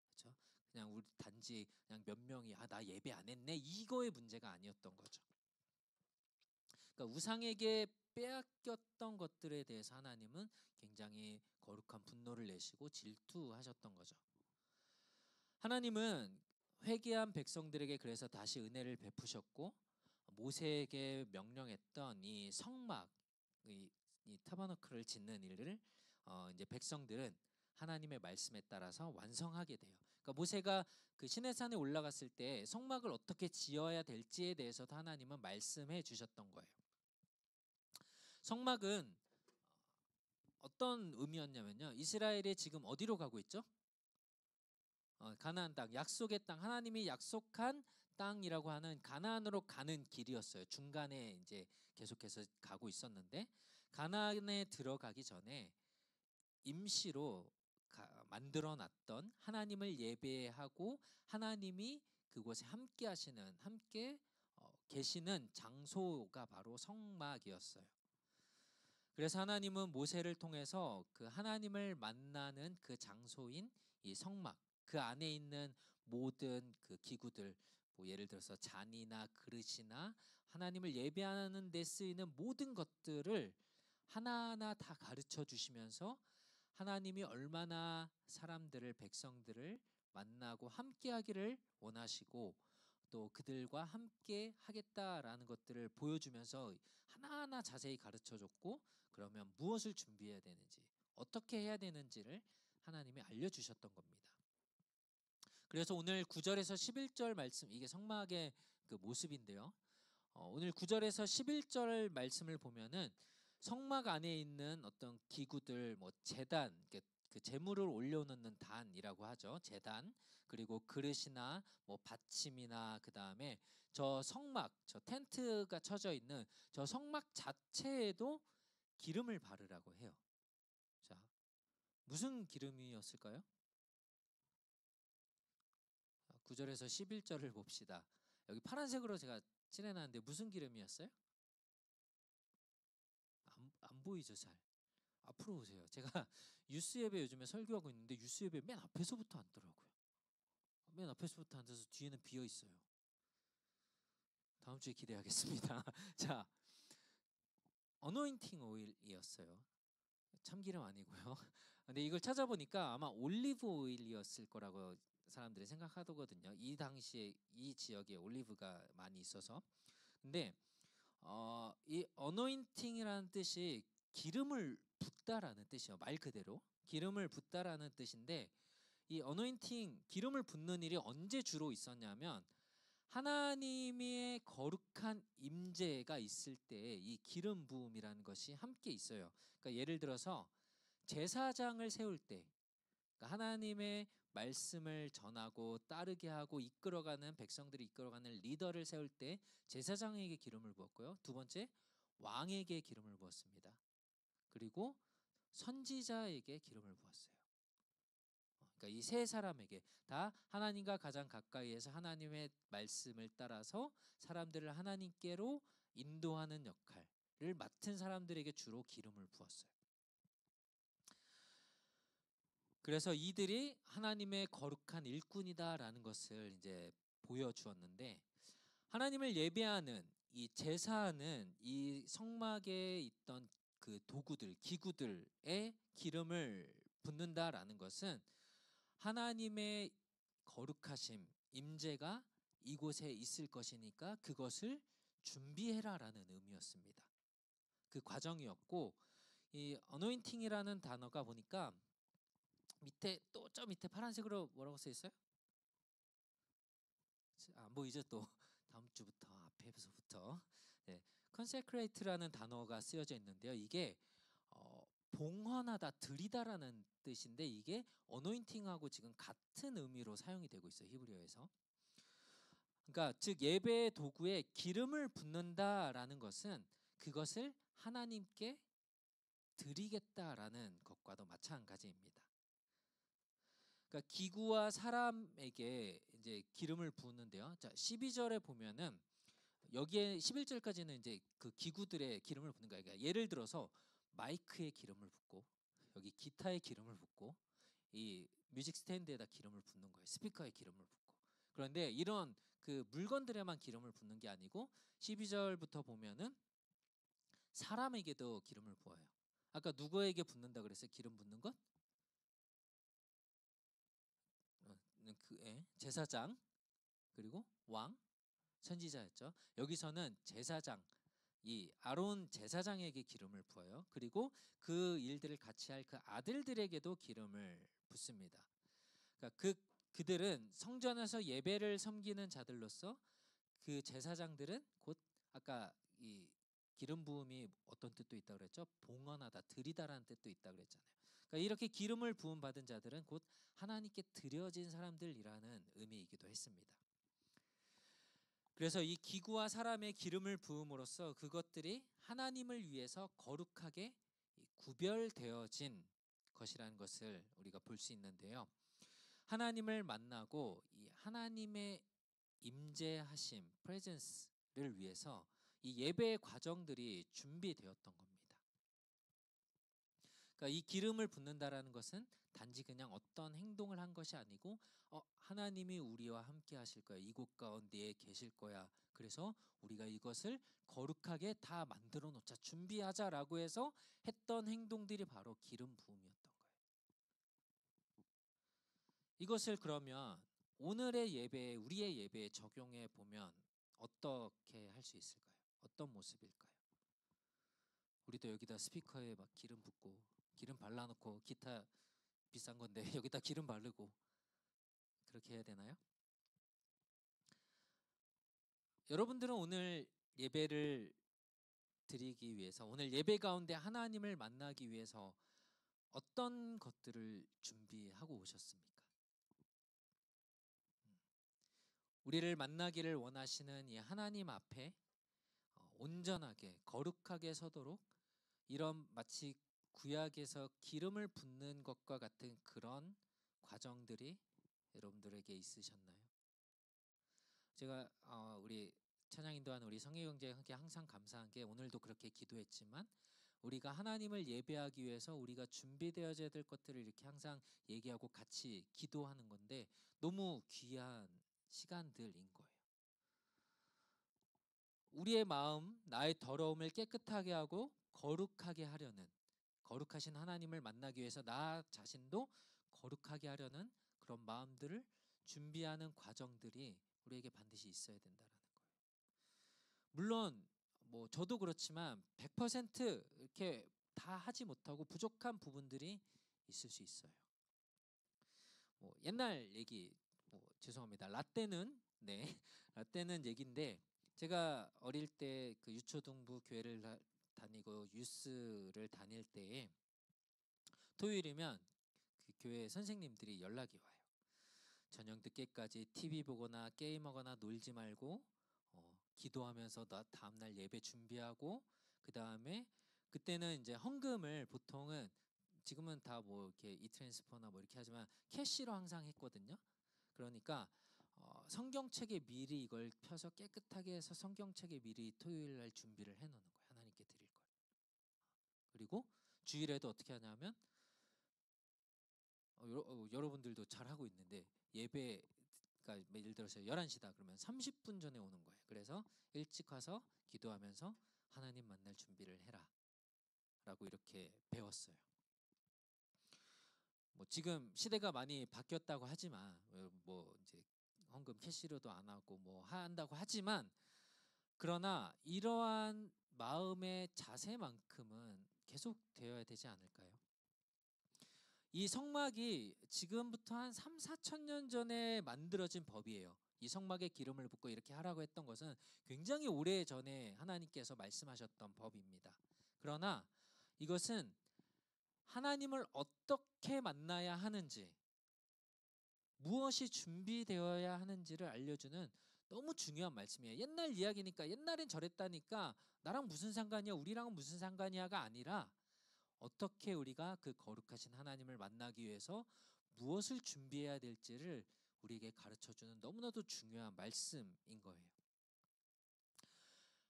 그렇죠? 그냥 우리 단지 그냥 몇 명이 나 예배 안 했네 이거의 문제가 아니었던 거죠. 그러니까 우상에게 빼앗겼던 것들에 대해서 하나님은 굉장히 거룩한 분노를 내시고 질투하셨던 거죠. 하나님은 회개한 백성들에게 그래서 다시 은혜를 베푸셨고, 모세에게 명령했던 이 성막, 이 타버너클을 짓는 일을 이제 백성들은 하나님의 말씀에 따라서 완성하게 돼요. 그러니까 모세가 그 시내산에 올라갔을 때 성막을 어떻게 지어야 될지에 대해서도 하나님은 말씀해 주셨던 거예요. 성막은 어떤 의미였냐면요, 이스라엘이 지금 어디로 가고 있죠? 가나안 땅, 약속의 땅, 하나님이 약속한 땅이라고 하는 가나안으로 가는 길이었어요. 중간에 이제 계속해서 가고 있었는데, 가나안에 들어가기 전에 임시로 만들어 놨던 하나님을 예배하고 하나님이 그곳에 함께 계시는 장소가 바로 성막이었어요. 그래서 하나님은 모세를 통해서 그 하나님을 만나는 그 장소인 이 성막, 그 안에 있는 모든 그 기구들, 뭐 예를 들어서 잔이나 그릇이나 하나님을 예배하는 데 쓰이는 모든 것들을 하나하나 다 가르쳐 주시면서 하나님이 얼마나 사람들을, 백성들을 만나고 함께 하기를 원하시고 또 그들과 함께 하겠다라는 것들을 보여주면서 하나하나 자세히 가르쳐 줬고, 그러면 무엇을 준비해야 되는지, 어떻게 해야 되는지를 하나님이 알려주셨던 겁니다. 그래서 오늘 9절에서 11절 말씀, 이게 성막의 그 모습인데요. 오늘 9절에서 11절 말씀을 보면은 성막 안에 있는 어떤 기구들, 뭐 제단, 그 제물을 올려놓는 단이라고 하죠. 제단, 그리고 그릇이나 뭐 받침이나 그 다음에 저 성막, 저 텐트가 쳐져 있는 저 성막 자체에도 기름을 바르라고 해요. 자, 무슨 기름이었을까요? 9절에서 11절을 봅시다. 여기 파란색으로 제가 칠해놨는데 무슨 기름이었어요? 안 보이죠, 잘. 앞으로 오세요. 제가 유스 예배 요즘에 설교하고 있는데 유스 예배 맨 앞에서부터 앉더라고요. 맨 앞에서부터 앉아서 뒤에는 비어 있어요. 다음 주에 기대하겠습니다. 자, 어노인팅 오일이었어요. 참기름 아니고요. 근데 이걸 찾아보니까 아마 올리브 오일이었을 거라고 사람들이 생각하거든요. 이 당시에 이 지역에 올리브가 많이 있어서. 근데 이 어노인팅이라는 뜻이 기름을 붓다라는 뜻이에요. 말 그대로 기름을 붓다라는 뜻인데, 이 어노인팅, 기름을 붓는 일이 언제 주로 있었냐면 하나님의 거룩한 임재가 있을 때 이 기름 부음이라는 것이 함께 있어요. 그러니까 예를 들어서 제사장을 세울 때, 그러니까 하나님의 말씀을 전하고 따르게 하고 이끌어가는, 백성들이 이끌어가는 리더를 세울 때 제사장에게 기름을 부었고요. 두 번째, 왕에게 기름을 부었습니다. 그리고 선지자에게 기름을 부었어요. 그러니까 이 세 사람에게 다 하나님과 가장 가까이에서 하나님의 말씀을 따라서 사람들을 하나님께로 인도하는 역할을 맡은 사람들에게 주로 기름을 부었어요. 그래서 이들이 하나님의 거룩한 일꾼이다라는 것을 이제 보여주었는데, 하나님을 예배하는 이 제사는 이 성막에 있던 그 도구들, 기구들에 기름을 붓는다라는 것은 하나님의 거룩하심, 임재가 이곳에 있을 것이니까 그것을 준비해라라는 의미였습니다. 그 과정이었고, 이 어노인팅이라는 단어가 보니까 밑에 또 저 밑에 파란색으로 뭐라고 써 있어요? 안 보이죠? 또 다음 주부터 앞에서부터 네, consecrate라는 단어가 쓰여져 있는데요. 이게 봉헌하다, 드리다라는 뜻인데 이게 어노인팅하고 지금 같은 의미로 사용이 되고 있어요. 히브리어에서. 그러니까 즉 예배의 도구에 기름을 붓는다라는 것은 그것을 하나님께 드리겠다라는 것과도 마찬가지입니다. 그러니까 기구와 사람에게 이제 기름을 부는데요. 자, 12절에 보면은 여기에 11절까지는 이제 그 기구들의 기름을 붓는 거예요. 그러니까 예를 들어서 마이크에 기름을 붓고 여기 기타에 기름을 붓고 이 뮤직 스탠드에다 기름을 붓는 거예요. 스피커에 기름을 붓고. 그런데 이런 그 물건들에만 기름을 붓는 게 아니고 12절부터 보면은 사람에게도 기름을 부어요. 아까 누구에게 붓는다 그랬어요? 기름 붓는 것? 제사장 그리고 왕 선지자였죠. 여기서는 제사장 이 아론 제사장에게 기름을 부어요. 그리고 그 일들을 같이 할 그 아들들에게도 기름을 붓습니다. 그러니까 그들은 성전에서 예배를 섬기는 자들로서 그 제사장들은 곧 아까 이 기름 부음이 어떤 뜻도 있다고 그랬죠? 봉헌하다, 드리다라는 뜻도 있다고 그랬잖아요. 그러니까 이렇게 기름을 부음 받은 자들은 곧 하나님께 드려진 사람들이라는 의미이기도 했습니다. 그래서 이 기구와 사람의 기름을 부음으로써 그것들이 하나님을 위해서 거룩하게 구별되어진 것이라는 것을 우리가 볼 수 있는데요. 하나님을 만나고 이 하나님의 임재하심, presence를 위해서 이 예배의 과정들이 준비되었던 겁니다. 그러니까 이 기름을 붓는다라는 것은 단지 그냥 어떤 행동을 한 것이 아니고 하나님이 우리와 함께 하실 거야. 이곳 가운데에 계실 거야. 그래서 우리가 이것을 거룩하게 다 만들어 놓자. 준비하자라고 해서 했던 행동들이 바로 기름 부음이었던 거예요. 이것을 그러면 오늘의 예배에 우리의 예배에 적용해 보면 어떻게 할 수 있을까요? 어떤 모습일까요? 우리도 여기다 스피커에 막 기름 붓고 기름 발라놓고 기타 비싼 건데 여기다 기름 바르고 그렇게 해야 되나요? 여러분들은 오늘 예배를 드리기 위해서 오늘 예배 가운데 하나님을 만나기 위해서 어떤 것들을 준비하고 오셨습니까? 우리를 만나기를 원하시는 이 하나님 앞에 온전하게 거룩하게 서도록 이런 마치 구약에서 기름을 붓는 것과 같은 그런 과정들이 여러분들에게 있으셨나요? 제가 우리 찬양 인도하는 우리 성의경제에 항상 감사한 게 오늘도 그렇게 기도했지만 우리가 하나님을 예배하기 위해서 우리가 준비되어져야 될 것들을 이렇게 항상 얘기하고 같이 기도하는 건데 너무 귀한 시간들인 거예요. 우리의 마음, 나의 더러움을 깨끗하게 하고 거룩하게 하려는 거룩하신 하나님을 만나기 위해서 나 자신도 거룩하게 하려는 그런 마음들을 준비하는 과정들이 우리에게 반드시 있어야 된다는 거예요. 물론 뭐 저도 그렇지만 100% 이렇게 다 하지 못하고 부족한 부분들이 있을 수 있어요. 뭐 옛날 얘기 죄송합니다. 라떼는 라떼는 얘기인데 제가 어릴 때 그 유초등부 교회를 다니고 유스를 다닐 때에 토요일이면 그 교회 선생님들이 연락이 와요. 저녁 늦게까지 TV 보거나 게임하거나 놀지 말고 기도하면서 다음날 예배 준비하고 그 다음에 그때는 이제 헌금을 보통은 지금은 다 뭐 이렇게 이트랜스퍼나 뭐 이렇게 하지만 캐시로 항상 했거든요. 그러니까 성경책에 미리 이걸 펴서 깨끗하게 해서 성경책에 미리 토요일 날 준비를 해놓는 거예요. 하나님께 드릴 걸. 그리고 주일에도 어떻게 하냐면 여러분들도 잘 하고 있는데 예배 그러니까 예를 들어서 11시다 그러면 30분 전에 오는 거예요. 그래서 일찍 와서 기도하면서 하나님 만날 준비를 해라 라고 이렇게 배웠어요. 뭐 지금 시대가 많이 바뀌었다고 하지만 뭐 이제 헌금 캐시로도 안 하고 뭐 한다고 하지만, 그러나 이러한 마음의 자세만큼은 계속 되어야 되지 않을까요? 이 성막이 지금부터 한 3, 4천 년 전에 만들어진 법이에요. 이 성막에 기름을 붓고 이렇게 하라고 했던 것은 굉장히 오래 전에 하나님께서 말씀하셨던 법입니다. 그러나 이것은 하나님을 어떻게 만나야 하는지, 무엇이 준비되어야 하는지를 알려주는 너무 중요한 말씀이에요. 옛날 이야기니까, 옛날엔 저랬다니까 나랑 무슨 상관이야, 우리랑은 무슨 상관이야가 아니라, 어떻게 우리가 그 거룩하신 하나님을 만나기 위해서 무엇을 준비해야 될지를 우리에게 가르쳐주는 너무나도 중요한 말씀인 거예요.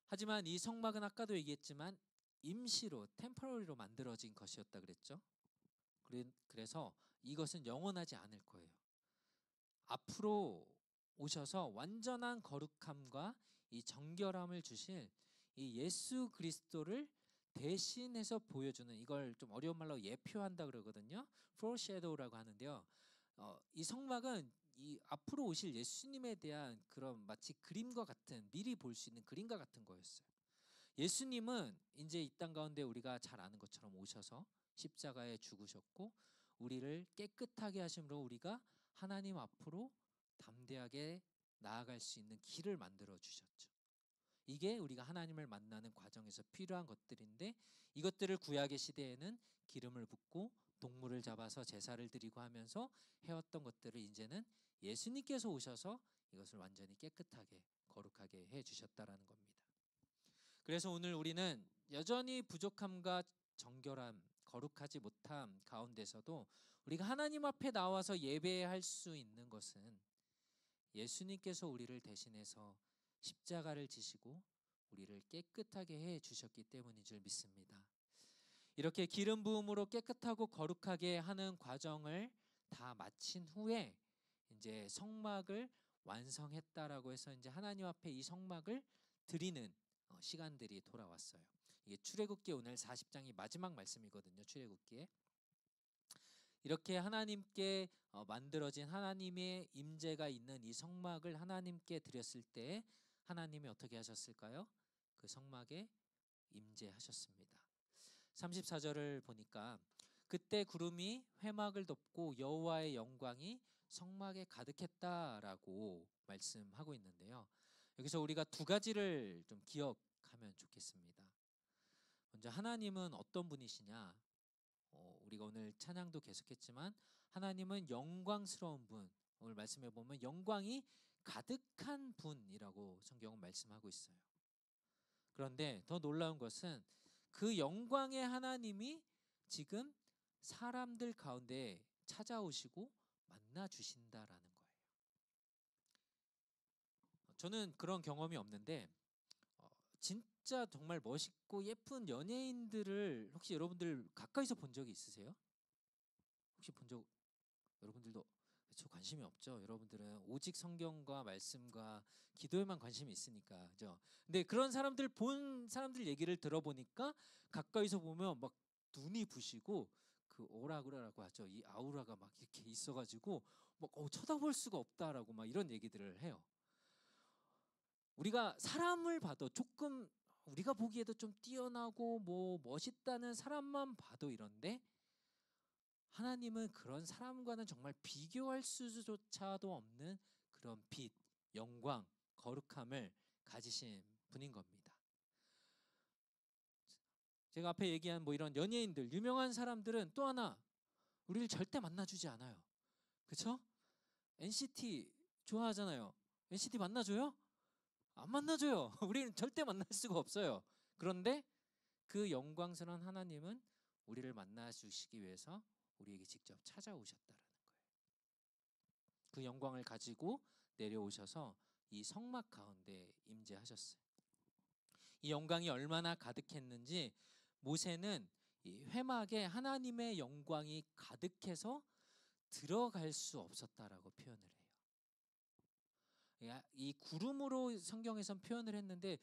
하지만 이 성막은 아까도 얘기했지만 임시로, 템포러리로 만들어진 것이었다 그랬죠. 그래서 이것은 영원하지 않을 거예요. 앞으로 오셔서 완전한 거룩함과 이 정결함을 주실 이 예수 그리스도를 대신해서 보여주는, 이걸 좀 어려운 말로 예표한다 그러거든요. foreshadow라고 하는데요. 이 성막은 이 앞으로 오실 예수님에 대한 그런 마치 그림과 같은, 미리 볼 수 있는 그림과 같은 거였어요. 예수님은 이제 이 땅 가운데 우리가 잘 아는 것처럼 오셔서 십자가에 죽으셨고 우리를 깨끗하게 하심으로 우리가 하나님 앞으로 담대하게 나아갈 수 있는 길을 만들어 주셨죠. 이게 우리가 하나님을 만나는 과정에서 필요한 것들인데, 이것들을 구약의 시대에는 기름을 붓고 동물을 잡아서 제사를 드리고 하면서 해왔던 것들을 이제는 예수님께서 오셔서 이것을 완전히 깨끗하게 거룩하게 해 주셨다라는 겁니다. 그래서 오늘 우리는 여전히 부족함과 정결함, 거룩하지 못함 가운데서도 우리가 하나님 앞에 나와서 예배할 수 있는 것은 예수님께서 우리를 대신해서 십자가를 지시고 우리를 깨끗하게 해 주셨기 때문인 줄 믿습니다. 이렇게 기름 부음으로 깨끗하고 거룩하게 하는 과정을 다 마친 후에 이제 성막을 완성했다라고 해서 이제 하나님 앞에 이 성막을 드리는 시간들이 돌아왔어요. 이게 출애굽기 오늘 40장이 마지막 말씀이거든요. 출애굽기에 이렇게 하나님께 만들어진 하나님의 임재가 있는 이 성막을 하나님께 드렸을 때 하나님이 어떻게 하셨을까요? 그 성막에 임재하셨습니다. 34절을 보니까 그때 구름이 회막을 덮고 여호와의 영광이 성막에 가득했다라고 말씀하고 있는데요. 여기서 우리가 두 가지를 좀 기억하면 좋겠습니다. 먼저 하나님은 어떤 분이시냐? 우리가 오늘 찬양도 계속했지만 하나님은 영광스러운 분, 오늘 말씀해 보면 영광이 가득한 분이라고 성경은 말씀하고 있어요. 그런데 더 놀라운 것은 그 영광의 하나님이 지금 사람들 가운데 찾아오시고 만나 주신다라는 거예요. 저는 그런 경험이 없는데 진짜 정말 멋있고 예쁜 연예인들을 혹시 여러분들 가까이서 본 적이 있으세요? 혹시 본 적, 여러분들도 저 관심이 없죠. 여러분들은 오직 성경과 말씀과 기도에만 관심이 있으니까, 그죠? 근데 그런 사람들, 본 사람들 얘기를 들어보니까 가까이서 보면 막 눈이 부시고 그 오라그라라고 하죠. 이 아우라가 막 이렇게 있어가지고 막 쳐다볼 수가 없다라고 막 이런 얘기들을 해요. 우리가 사람을 봐도 조금 우리가 보기에도 좀 뛰어나고 뭐 멋있다는 사람만 봐도 이런데, 하나님은 그런 사람과는 정말 비교할 수조차도 없는 그런 빛, 영광, 거룩함을 가지신 분인 겁니다. 제가 앞에 얘기한 뭐 이런 연예인들, 유명한 사람들은 또 하나 우리를 절대 만나주지 않아요. 그렇죠? NCT 좋아하잖아요. NCT 만나줘요? 안 만나줘요. 우리는 절대 만날 수가 없어요. 그런데 그 영광스러운 하나님은 우리를 만나 주시기 위해서 우리에게 직접 찾아오셨다라는 거예요. 그 영광을 가지고 내려오셔서 이 성막 가운데 임재하셨어요. 이 영광이 얼마나 가득했는지 모세는 이 회막에 하나님의 영광이 가득해서 들어갈 수 없었다라고 표현을 해요. 이 구름으로 성경에선 표현을 했는데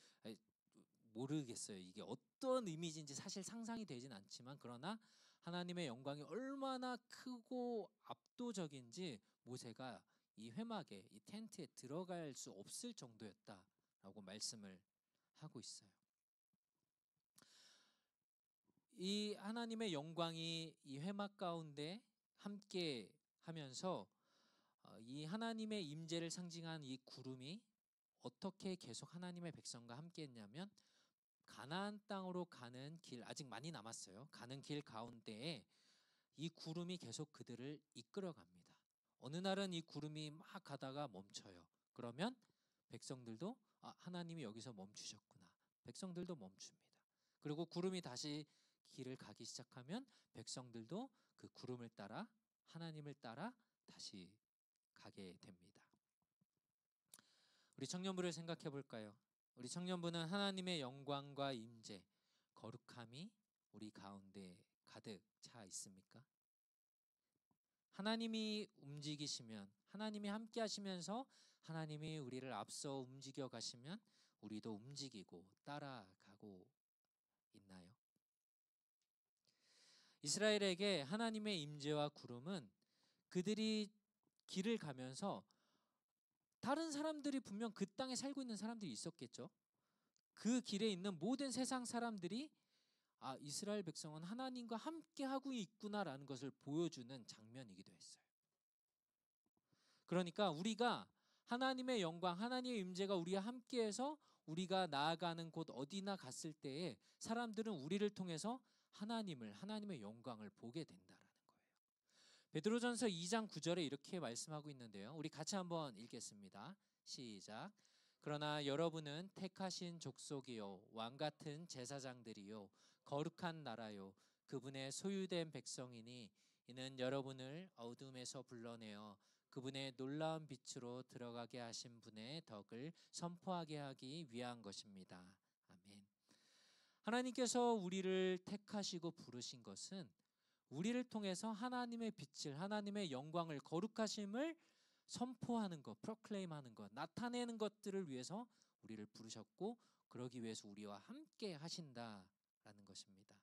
모르겠어요. 이게 어떤 이미지인지 사실 상상이 되진 않지만, 그러나 하나님의 영광이 얼마나 크고 압도적인지 모세가 이 회막에 이 텐트에 들어갈 수 없을 정도였다라고 말씀을 하고 있어요. 이 하나님의 영광이 이 회막 가운데 함께 하면서 이 하나님의 임재를 상징한 이 구름이 어떻게 계속 하나님의 백성과 함께 했냐면 가나안 땅으로 가는 길, 아직 많이 남았어요. 가는 길 가운데에 이 구름이 계속 그들을 이끌어 갑니다. 어느 날은 이 구름이 막 가다가 멈춰요. 그러면 백성들도 하나님이 여기서 멈추셨구나. 백성들도 멈춥니다. 그리고 구름이 다시 길을 가기 시작하면 백성들도 그 구름을 따라 하나님을 따라 다시 가게 됩니다. 우리 청년부를 생각해 볼까요? 우리 청년부는 하나님의 영광과 임재, 거룩함이 우리 가운데 가득 차 있습니까? 하나님이 움직이시면, 하나님이 함께 하시면서 하나님이 우리를 앞서 움직여 가시면 우리도 움직이고 따라가고 있나요? 이스라엘에게 하나님의 임재와 구름은 그들이 길을 가면서 다른 사람들이 분명 그 땅에 살고 있는 사람들이 있었겠죠. 그 길에 있는 모든 세상 사람들이 이스라엘 백성은 하나님과 함께 하고 있구나라는 것을 보여주는 장면이기도 했어요. 그러니까 우리가 하나님의 영광, 하나님의 임재가 우리와 함께해서 우리가 나아가는 곳 어디나 갔을 때에 사람들은 우리를 통해서 하나님의 영광을 보게 된다라는 거예요. 베드로전서 2장 9절에 이렇게 말씀하고 있는데요. 우리 같이 한번 읽겠습니다. 시작. 그러나 여러분은 택하신 족속이요 왕 같은 제사장들이요 거룩한 나라요 그분의 소유된 백성이니 이는 여러분을 어둠에서 불러내어 그분의 놀라운 빛으로 들어가게 하신 분의 덕을 선포하게 하기 위한 것입니다. 아멘. 하나님께서 우리를 택하시고 부르신 것은 우리를 통해서 하나님의 빛을, 하나님의 영광을, 거룩하심을 선포하는 것, 프로클레임하는 것, 나타내는 것들을 위해서 우리를 부르셨고 그러기 위해서 우리와 함께 하신다라는 것입니다.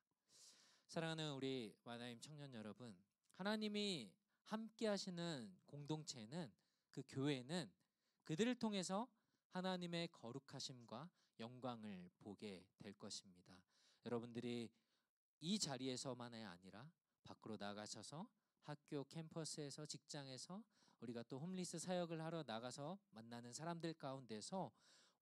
사랑하는 우리 만화임 청년 여러분, 하나님이 함께 하시는 공동체는, 그 교회는 그들을 통해서 하나님의 거룩하심과 영광을 보게 될 것입니다. 여러분들이 이 자리에서만이 아니라 밖으로 나가셔서 학교 캠퍼스에서, 직장에서, 우리가 또 홈리스 사역을 하러 나가서 만나는 사람들 가운데서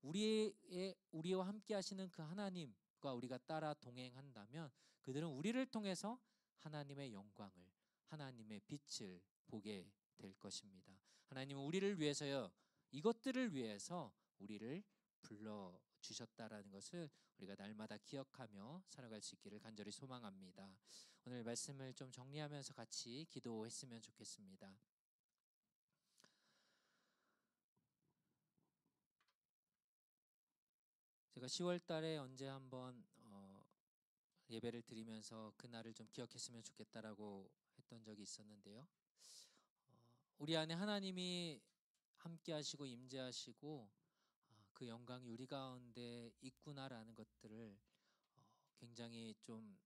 우리와 함께 하시는 그 하나님과 우리가 따라 동행한다면 그들은 우리를 통해서 하나님의 영광을, 하나님의 빛을 보게 될 것입니다. 하나님은 우리를 위해서요, 이것들을 위해서 우리를 불러주셨다라는 것을 우리가 날마다 기억하며 살아갈 수 있기를 간절히 소망합니다. 오늘 말씀을 좀 정리하면서 같이 기도했으면 좋겠습니다. 제가 10월 달에 언제 한번 예배를 드리면서 그날을 좀 기억했으면 좋겠다라고 했던 적이 있었는데요. 우리 안에 하나님이 함께 하시고 임재하시고 그 영광이 우리 가운데 있구나라는 것들을 굉장히 좀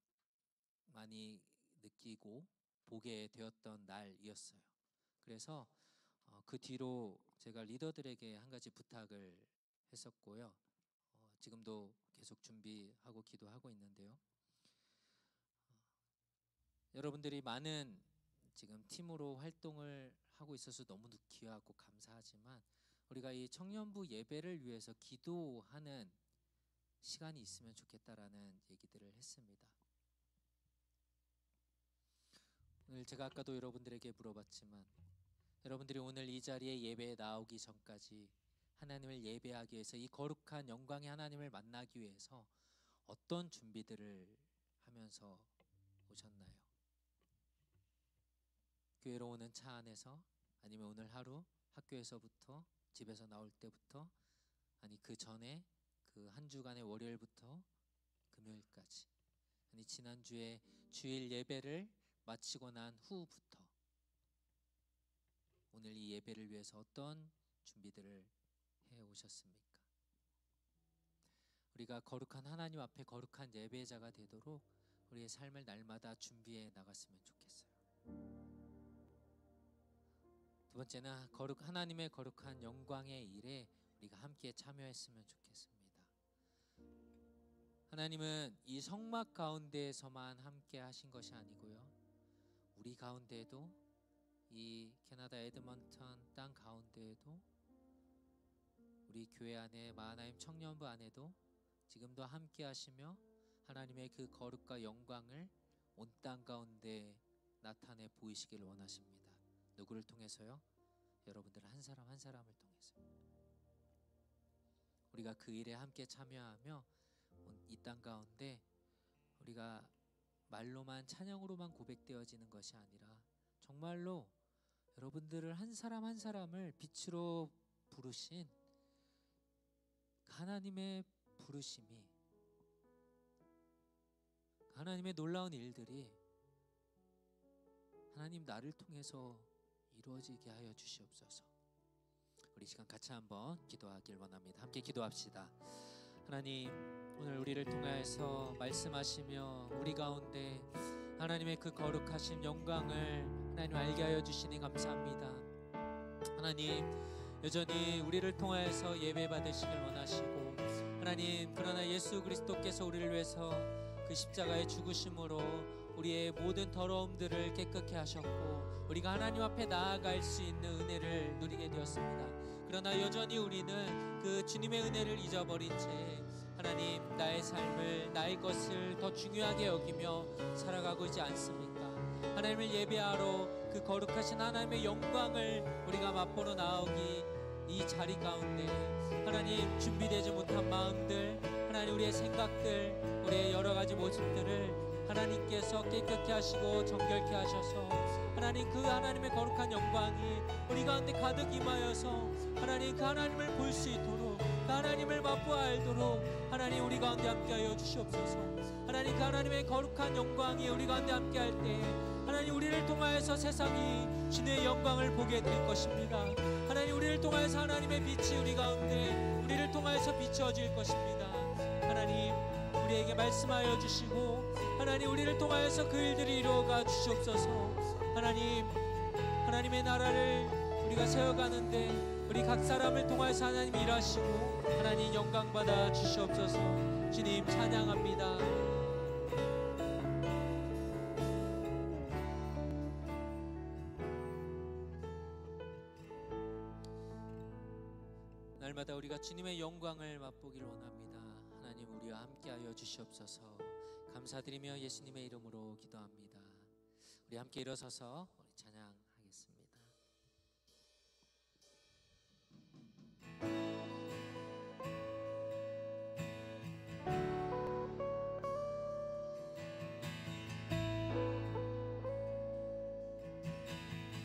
많이 느끼고 보게 되었던 날이었어요. 그래서 그 뒤로 제가 리더들에게 한 가지 부탁을 했었고요. 지금도 계속 준비하고 기도하고 있는데요. 여러분들이 많은 지금 팀으로 활동을 하고 있어서 너무 귀하고 감사하지만 우리가 이 청년부 예배를 위해서 기도하는 시간이 있으면 좋겠다라는 얘기들을 했습니다. 오늘 제가 아까도 여러분들에게 물어봤지만 여러분들이 오늘 이 자리에 예배에 나오기 전까지 하나님을 예배하기 위해서, 이 거룩한 영광의 하나님을 만나기 위해서 어떤 준비들을 하면서 오셨나요? 교회로 오는 차 안에서, 아니면 오늘 하루 학교에서부터, 집에서 나올 때부터, 아니 그 전에 그 한 주간의 월요일부터 금요일까지, 아니 지난주에 주일 예배를 마치고 난 후부터 오늘 이 예배를 위해서 어떤 준비들을 해 오셨습니까? 우리가 거룩한 하나님 앞에 거룩한 예배자가 되도록 우리의 삶을 날마다 준비해 나갔으면 좋겠어요. 두 번째는 하나님의 거룩한 영광의 일에 우리가 함께 참여했으면 좋겠습니다. 하나님은 이 성막 가운데에서만 함께 하신 것이 아니고요, 우리 가운데에도, 이 캐나다 에드먼턴 땅 가운데에도, 우리 교회 안에 마하나임 청년부 안에도 지금도 함께 하시며 하나님의 그 거룩과 영광을 온 땅 가운데 나타내 보이시기를 원하십니다. 누구를 통해서요? 여러분들 한 사람 한 사람을 통해서 우리가 그 일에 함께 참여하며 이 땅 가운데 우리가 말로만 찬양으로만 고백되어지는 것이 아니라 정말로 여러분들을 한 사람 한 사람을 빛으로 부르신 하나님의 부르심이, 하나님의 놀라운 일들이 하나님 나를 통해서 이루어지게 하여 주시옵소서. 우리 시간 같이 한번 기도하길 원합니다. 함께 기도합시다. 하나님, 오늘 우리를 통하여서 말씀하시며 우리 가운데 하나님의 그 거룩하신 영광을 하나님 알게 하여 주시니 감사합니다. 하나님, 여전히 우리를 통하여서 예배 받으시길 원하시고, 하나님, 그러나 예수 그리스도께서 우리를 위해서 그 십자가의 죽으심으로 우리의 모든 더러움들을 깨끗게 하셨고 우리가 하나님 앞에 나아갈 수 있는 은혜를 누리게 되었습니다. 그러나 여전히 우리는 그 주님의 은혜를 잊어버린 채 하나님, 나의 삶을, 나의 것을 더 중요하게 여기며 살아가고 있지 않습니까? 하나님을 예배하러 그 거룩하신 하나님의 영광을 우리가 맛보러 나오기 이 자리 가운데 하나님, 준비되지 못한 마음들, 하나님 우리의 생각들, 우리의 여러 가지 모습들을 하나님께서 깨끗게 하시고 정결케 하셔서 하나님, 그 하나님의 거룩한 영광이 우리 가운데 가득 임하여서 하나님, 그 하나님을 볼 수 있도록, 그 하나님을 맛보아 알도록 하나님 우리 가운데 함께하여 주시옵소서. 하나님, 그 하나님의 거룩한 영광이 우리 가운데 함께할 때 하나님, 우리를 통하여서 세상이 주님의 영광을 보게 될 것입니다. 하나님, 우리를 통하여서 하나님의 빛이 우리 가운데 우리를 통하여서 비춰질 것입니다. 하나님, 우리에게 말씀하여 주시고 하나님, 우리를 통하여서 그 일들이 이루어가 주시옵소서. 하나님, 하나님의 나라를 우리가 세워가는데 우리 각 사람을 통하여서 하나님 일하시고 하나님 영광 받아 주시옵소서. 주님 찬양합니다. 날마다 우리가 주님의 영광을 맛보기를 원합니다. 하나님, 우리와 함께하여 주시옵소서. 감사드리며 예수님의 이름으로 기도합니다. 우리 함께 일어서서 우리 찬양하겠습니다.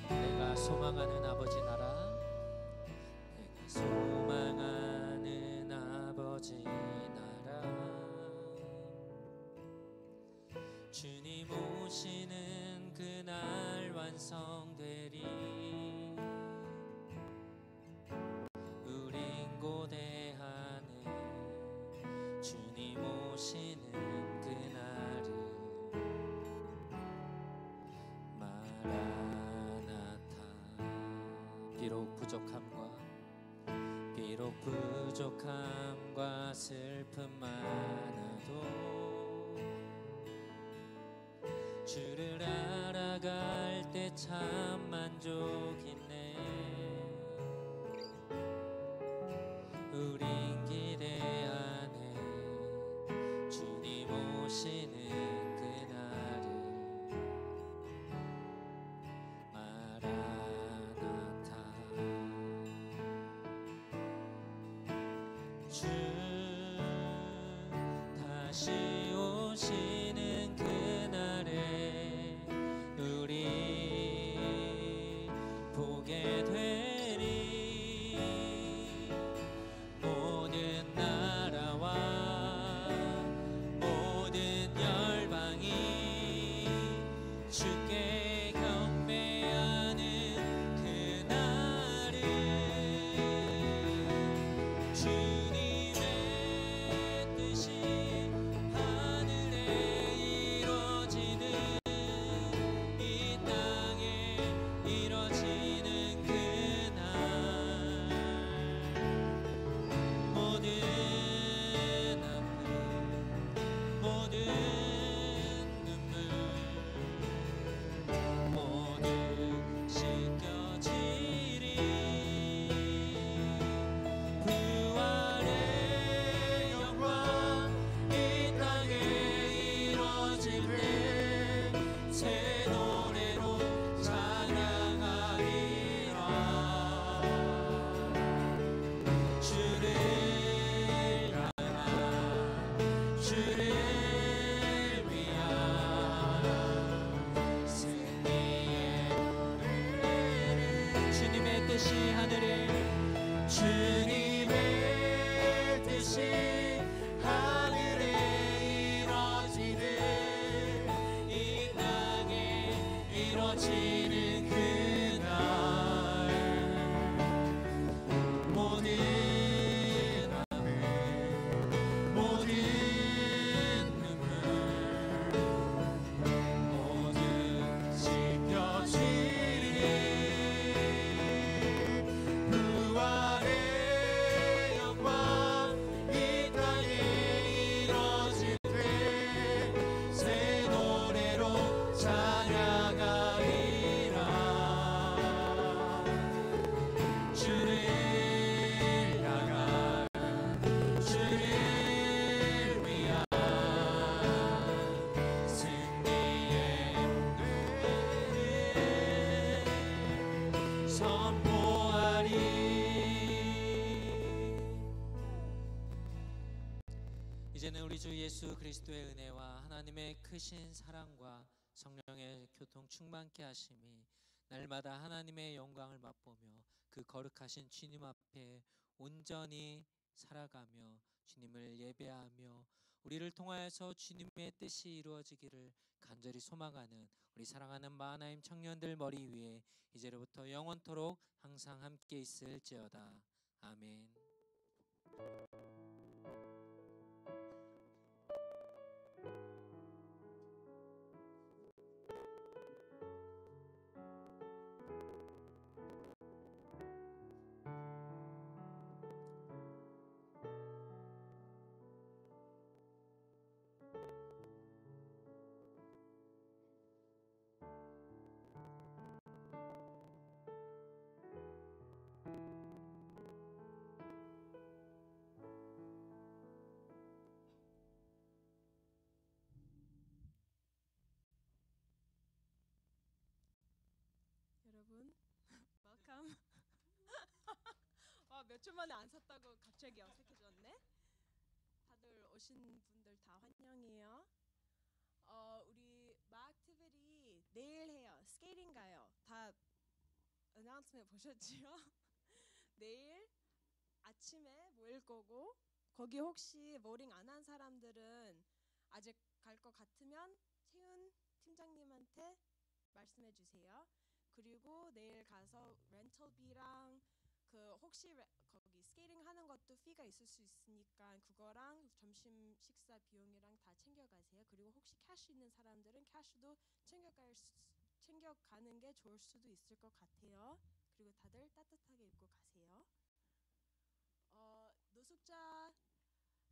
내가 소망하는 아버지 나라, 내가 소망하는 아버지 나라, 주님 오시는 그날 완성되리. 우린 고대하는 주님 오시는 그날을 마라나타. 비록 부족함과 슬픔 많아도 주를 알아갈 때 참 만족이네. 우린 기대하네 주님 오시는 그날을 마라나타. 주 다시 오시는 그날에 우리 보게 되리. 모든 나라와 모든 열방이 주께 경배하는 그날을 주님의 뜻이 하늘에 뜻이 하늘에 주님의 뜻이 하늘에 이루어지듯 이 땅에 이루어지는 그날 모든 아픔 모든 눈물 모든 씻겨지리 부활의 영광 이 땅에 이뤄질 때 새 노래로 찬양하리라 주를 향한 주를 위한 승리의 노래를 선포하리. 이제는 우리 주 예수 그리스도의 은혜와 하나님의 크신 사랑과 성령의 교통 충만케 하심이 날마다 하나님의 영광을 맛보며 그 거룩하신 주님 앞에 온전히 살아가며 주님을 예배하며 우리를 통하여서 주님의 뜻이 이루어지기를 간절히 소망하는 우리 사랑하는 마하나임 청년들 머리 위에 이제로부터 영원토록 항상 함께 있을지어다. 아멘. 여러분, welcome. 와, 몇 주 만에 안 섰다고 갑자기 어색해졌네. 다들 오신 분들 다 환영해요. 우리 마악티비티 내일 해요. 스케이팅 가요. 다 어나운스먼트 보셨지요? 내일 아침에 모일 거고 거기 혹시 모링 안 한 사람들은 아직 갈 것 같으면 세훈 팀장님한테 말씀해 주세요. 그리고 내일 가서 렌털비랑 그 혹시 거기 스케이팅 하는 것도 피가 있을 수 있으니까 그거랑 점심 식사 비용이랑 다 챙겨가세요. 그리고 혹시 캐시 있는 사람들은 캐시도 챙겨가는 게 좋을 수도 있을 것 같아요. 그리고 다들 따뜻하게 입고 가세요. 노숙자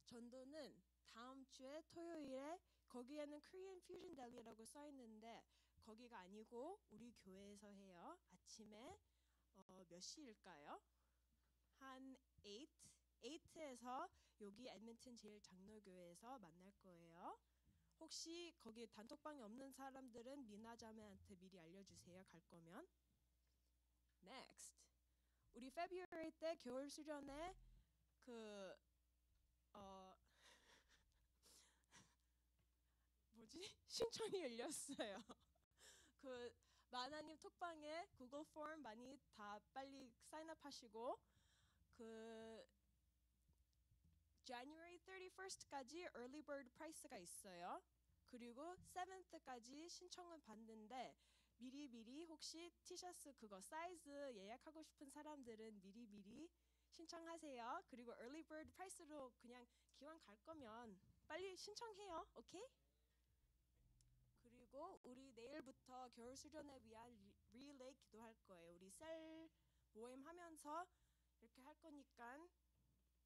전도는 다음 주에 토요일에 거기에는 Korean Fusion Deli라고 써 있는데 거기가 아니고 우리 교회에서 해요. 아침에 몇 시일까요? 한 8에서 여기 에드민턴 제일 장로교회에서 만날 거예요. 혹시 거기 단톡방이 없는 사람들은 미나 자매한테 미리 알려주세요. 갈 거면. Next. 우리 February 때 겨울 수련회 신청이 열렸어요. 그 마하나님 톡방에 구글 폼 많이 다 빨리 사인업 하시고 그 January 31st까지 early bird price가 있어요. 그리고 7th까지 신청은 받는데 미리 혹시 티셔츠 그거 사이즈 예약하고 싶은 사람들은 미리 신청하세요. 그리고 early bird price로 그냥 기왕 갈 거면 빨리 신청해요. 오케이? 그리고 우리 내일부터 겨울 수련회 위한 릴레이 기도할 거예요. 우리 셀 모임 하면서 이렇게 할 거니까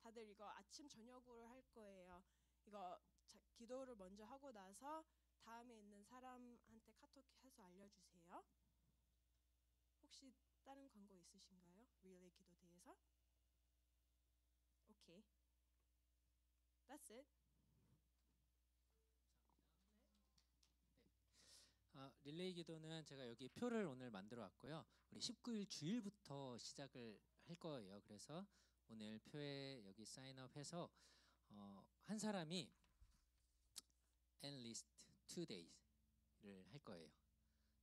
다들 이거 아침 저녁으로 할 거예요. 이거 기도를 먼저 하고 나서 다음에 있는 사람한테 카톡 해서 알려주세요. 혹시 다른 광고 있으신가요? 릴레이 기도 대해서? 오케이. That's it. 릴레이 기도는 제가 여기 표를 오늘 만들어 왔고요. 우리 19일 주일부터 시작을 할 거예요. 그래서 오늘 표에 여기 사인업해서 한 사람이 at least 2days를 할 거예요.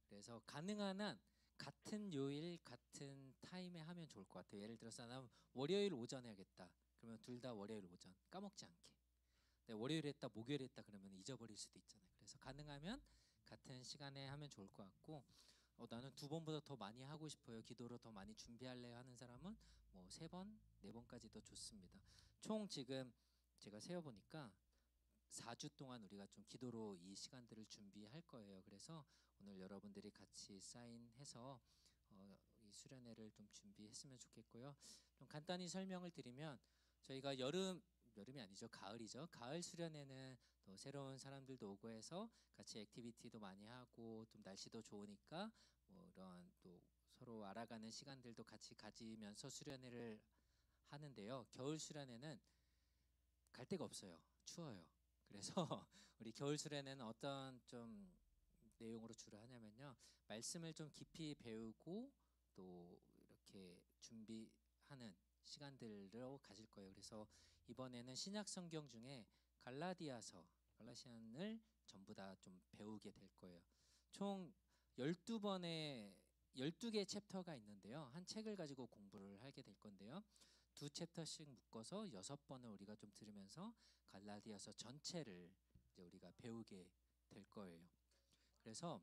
그래서 가능한 한 같은 요일 같은 타임에 하면 좋을 것 같아요. 예를 들어서 나 월요일 오전에 하겠다. 그러면 둘 다 월요일 오전 까먹지 않게. 네, 월요일에 했다 목요일에 했다 그러면 잊어버릴 수도 있잖아요. 그래서 가능하면 같은 시간에 하면 좋을 것 같고, 나는 두 번보다 더 많이 하고 싶어요. 기도로 더 많이 준비할래요 하는 사람은 뭐 세 번, 네 번까지도 좋습니다. 총 지금 제가 세어보니까 4주 동안 우리가 좀 기도로 이 시간들을 준비할 거예요. 그래서 오늘 여러분들이 같이 사인해서 이 수련회를 좀 준비했으면 좋겠고요. 좀 간단히 설명을 드리면 저희가 여름이 아니죠, 가을이죠. 가을 수련회는 또 새로운 사람들도 오고 해서 같이 액티비티도 많이 하고 좀 날씨도 좋으니까 뭐 이런 또 서로 알아가는 시간들도 같이 가지면서 수련회를 하는데요. 겨울 수련회는 갈 데가 없어요. 추워요. 그래서 우리 겨울 수련회는 어떤 좀 내용으로 주로 하냐면요, 말씀을 좀 깊이 배우고 또 이렇게 준비하는 시간들로 가질 거예요. 그래서 이번에는 신약 성경 중에 갈라시안을 전부 다 좀 배우게 될 거예요. 총 12개 챕터가 있는데요. 한 책을 가지고 공부를 하게 될 건데요. 두 챕터씩 묶어서 6번을 우리가 좀 들으면서 갈라디아서 전체를 이제 우리가 배우게 될 거예요. 그래서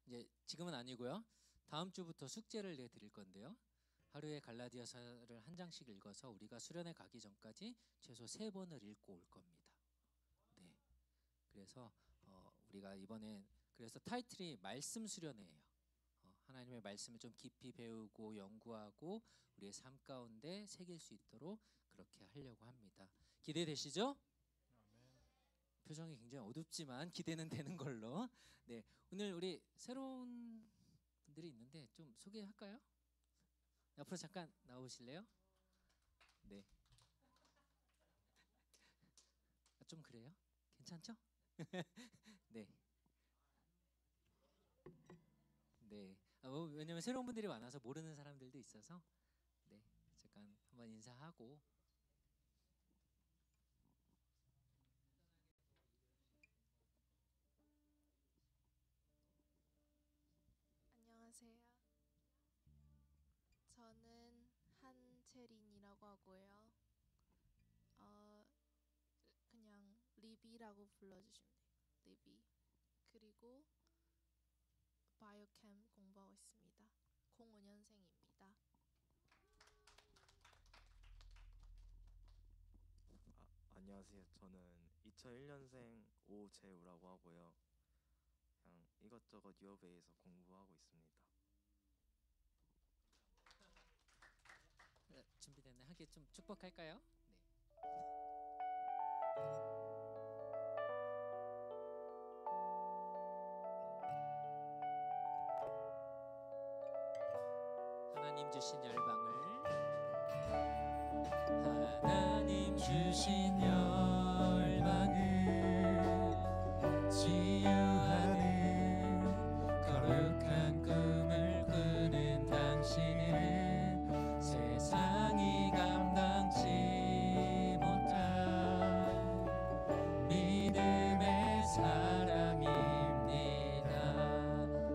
이제 지금은 아니고요. 다음 주부터 숙제를 내드릴 건데요. 하루에 갈라디아서를 한 장씩 읽어서 우리가 수련회 가기 전까지 최소 3번을 읽고 올 겁니다. 네. 그래서 우리가 이번에 그래서 타이틀이 말씀 수련회예요. 하나님의 말씀을 좀 깊이 배우고 연구하고 우리의 삶 가운데 새길 수 있도록 그렇게 하려고 합니다. 기대되시죠? 표정이 굉장히 어둡지만 기대는 되는 걸로. 네, 오늘 우리 새로운 분들이 있는데 좀 소개할까요? 앞으로 잠깐 나오실래요? 네. 좀 그래요? 괜찮죠? 네. 네. 왜냐면 새로운 분들이 많아서 모르는 사람들도 있어서 네, 잠깐 한번 인사하고. 안녕하세요. 저는 한채린이라고 하고요. 어, 그냥 리비라고 불러주시면 돼요. 리비. 그리고 바이오캠 공부하고 있습니다. 05년생입니다. 안녕하세요. 저는 2001년생 오재우라고 하고요. 그냥 이것저것 유업에서 공부하고 있습니다. 준비됐네. 함께 좀 축복할까요? 네. 하나님 주신 열방을, 하나님 주신 열방을 치유하는 거룩한 꿈을 꾸는 당신은 세상이 감당치 못한 믿음의 사람입니다.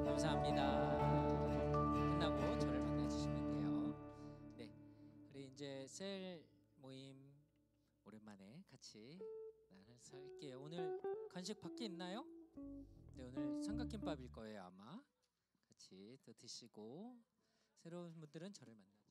감사합니다. 끝나고 저를 만나주시면 돼요. 네, 우리 이제 셀 모임 오랜만에 같이 할게요. 오늘 간식 밖에 있나요? 네, 오늘 삼각김밥일 거예요 아마. 같이 또 드시고 새로운 분들은 저를 만나.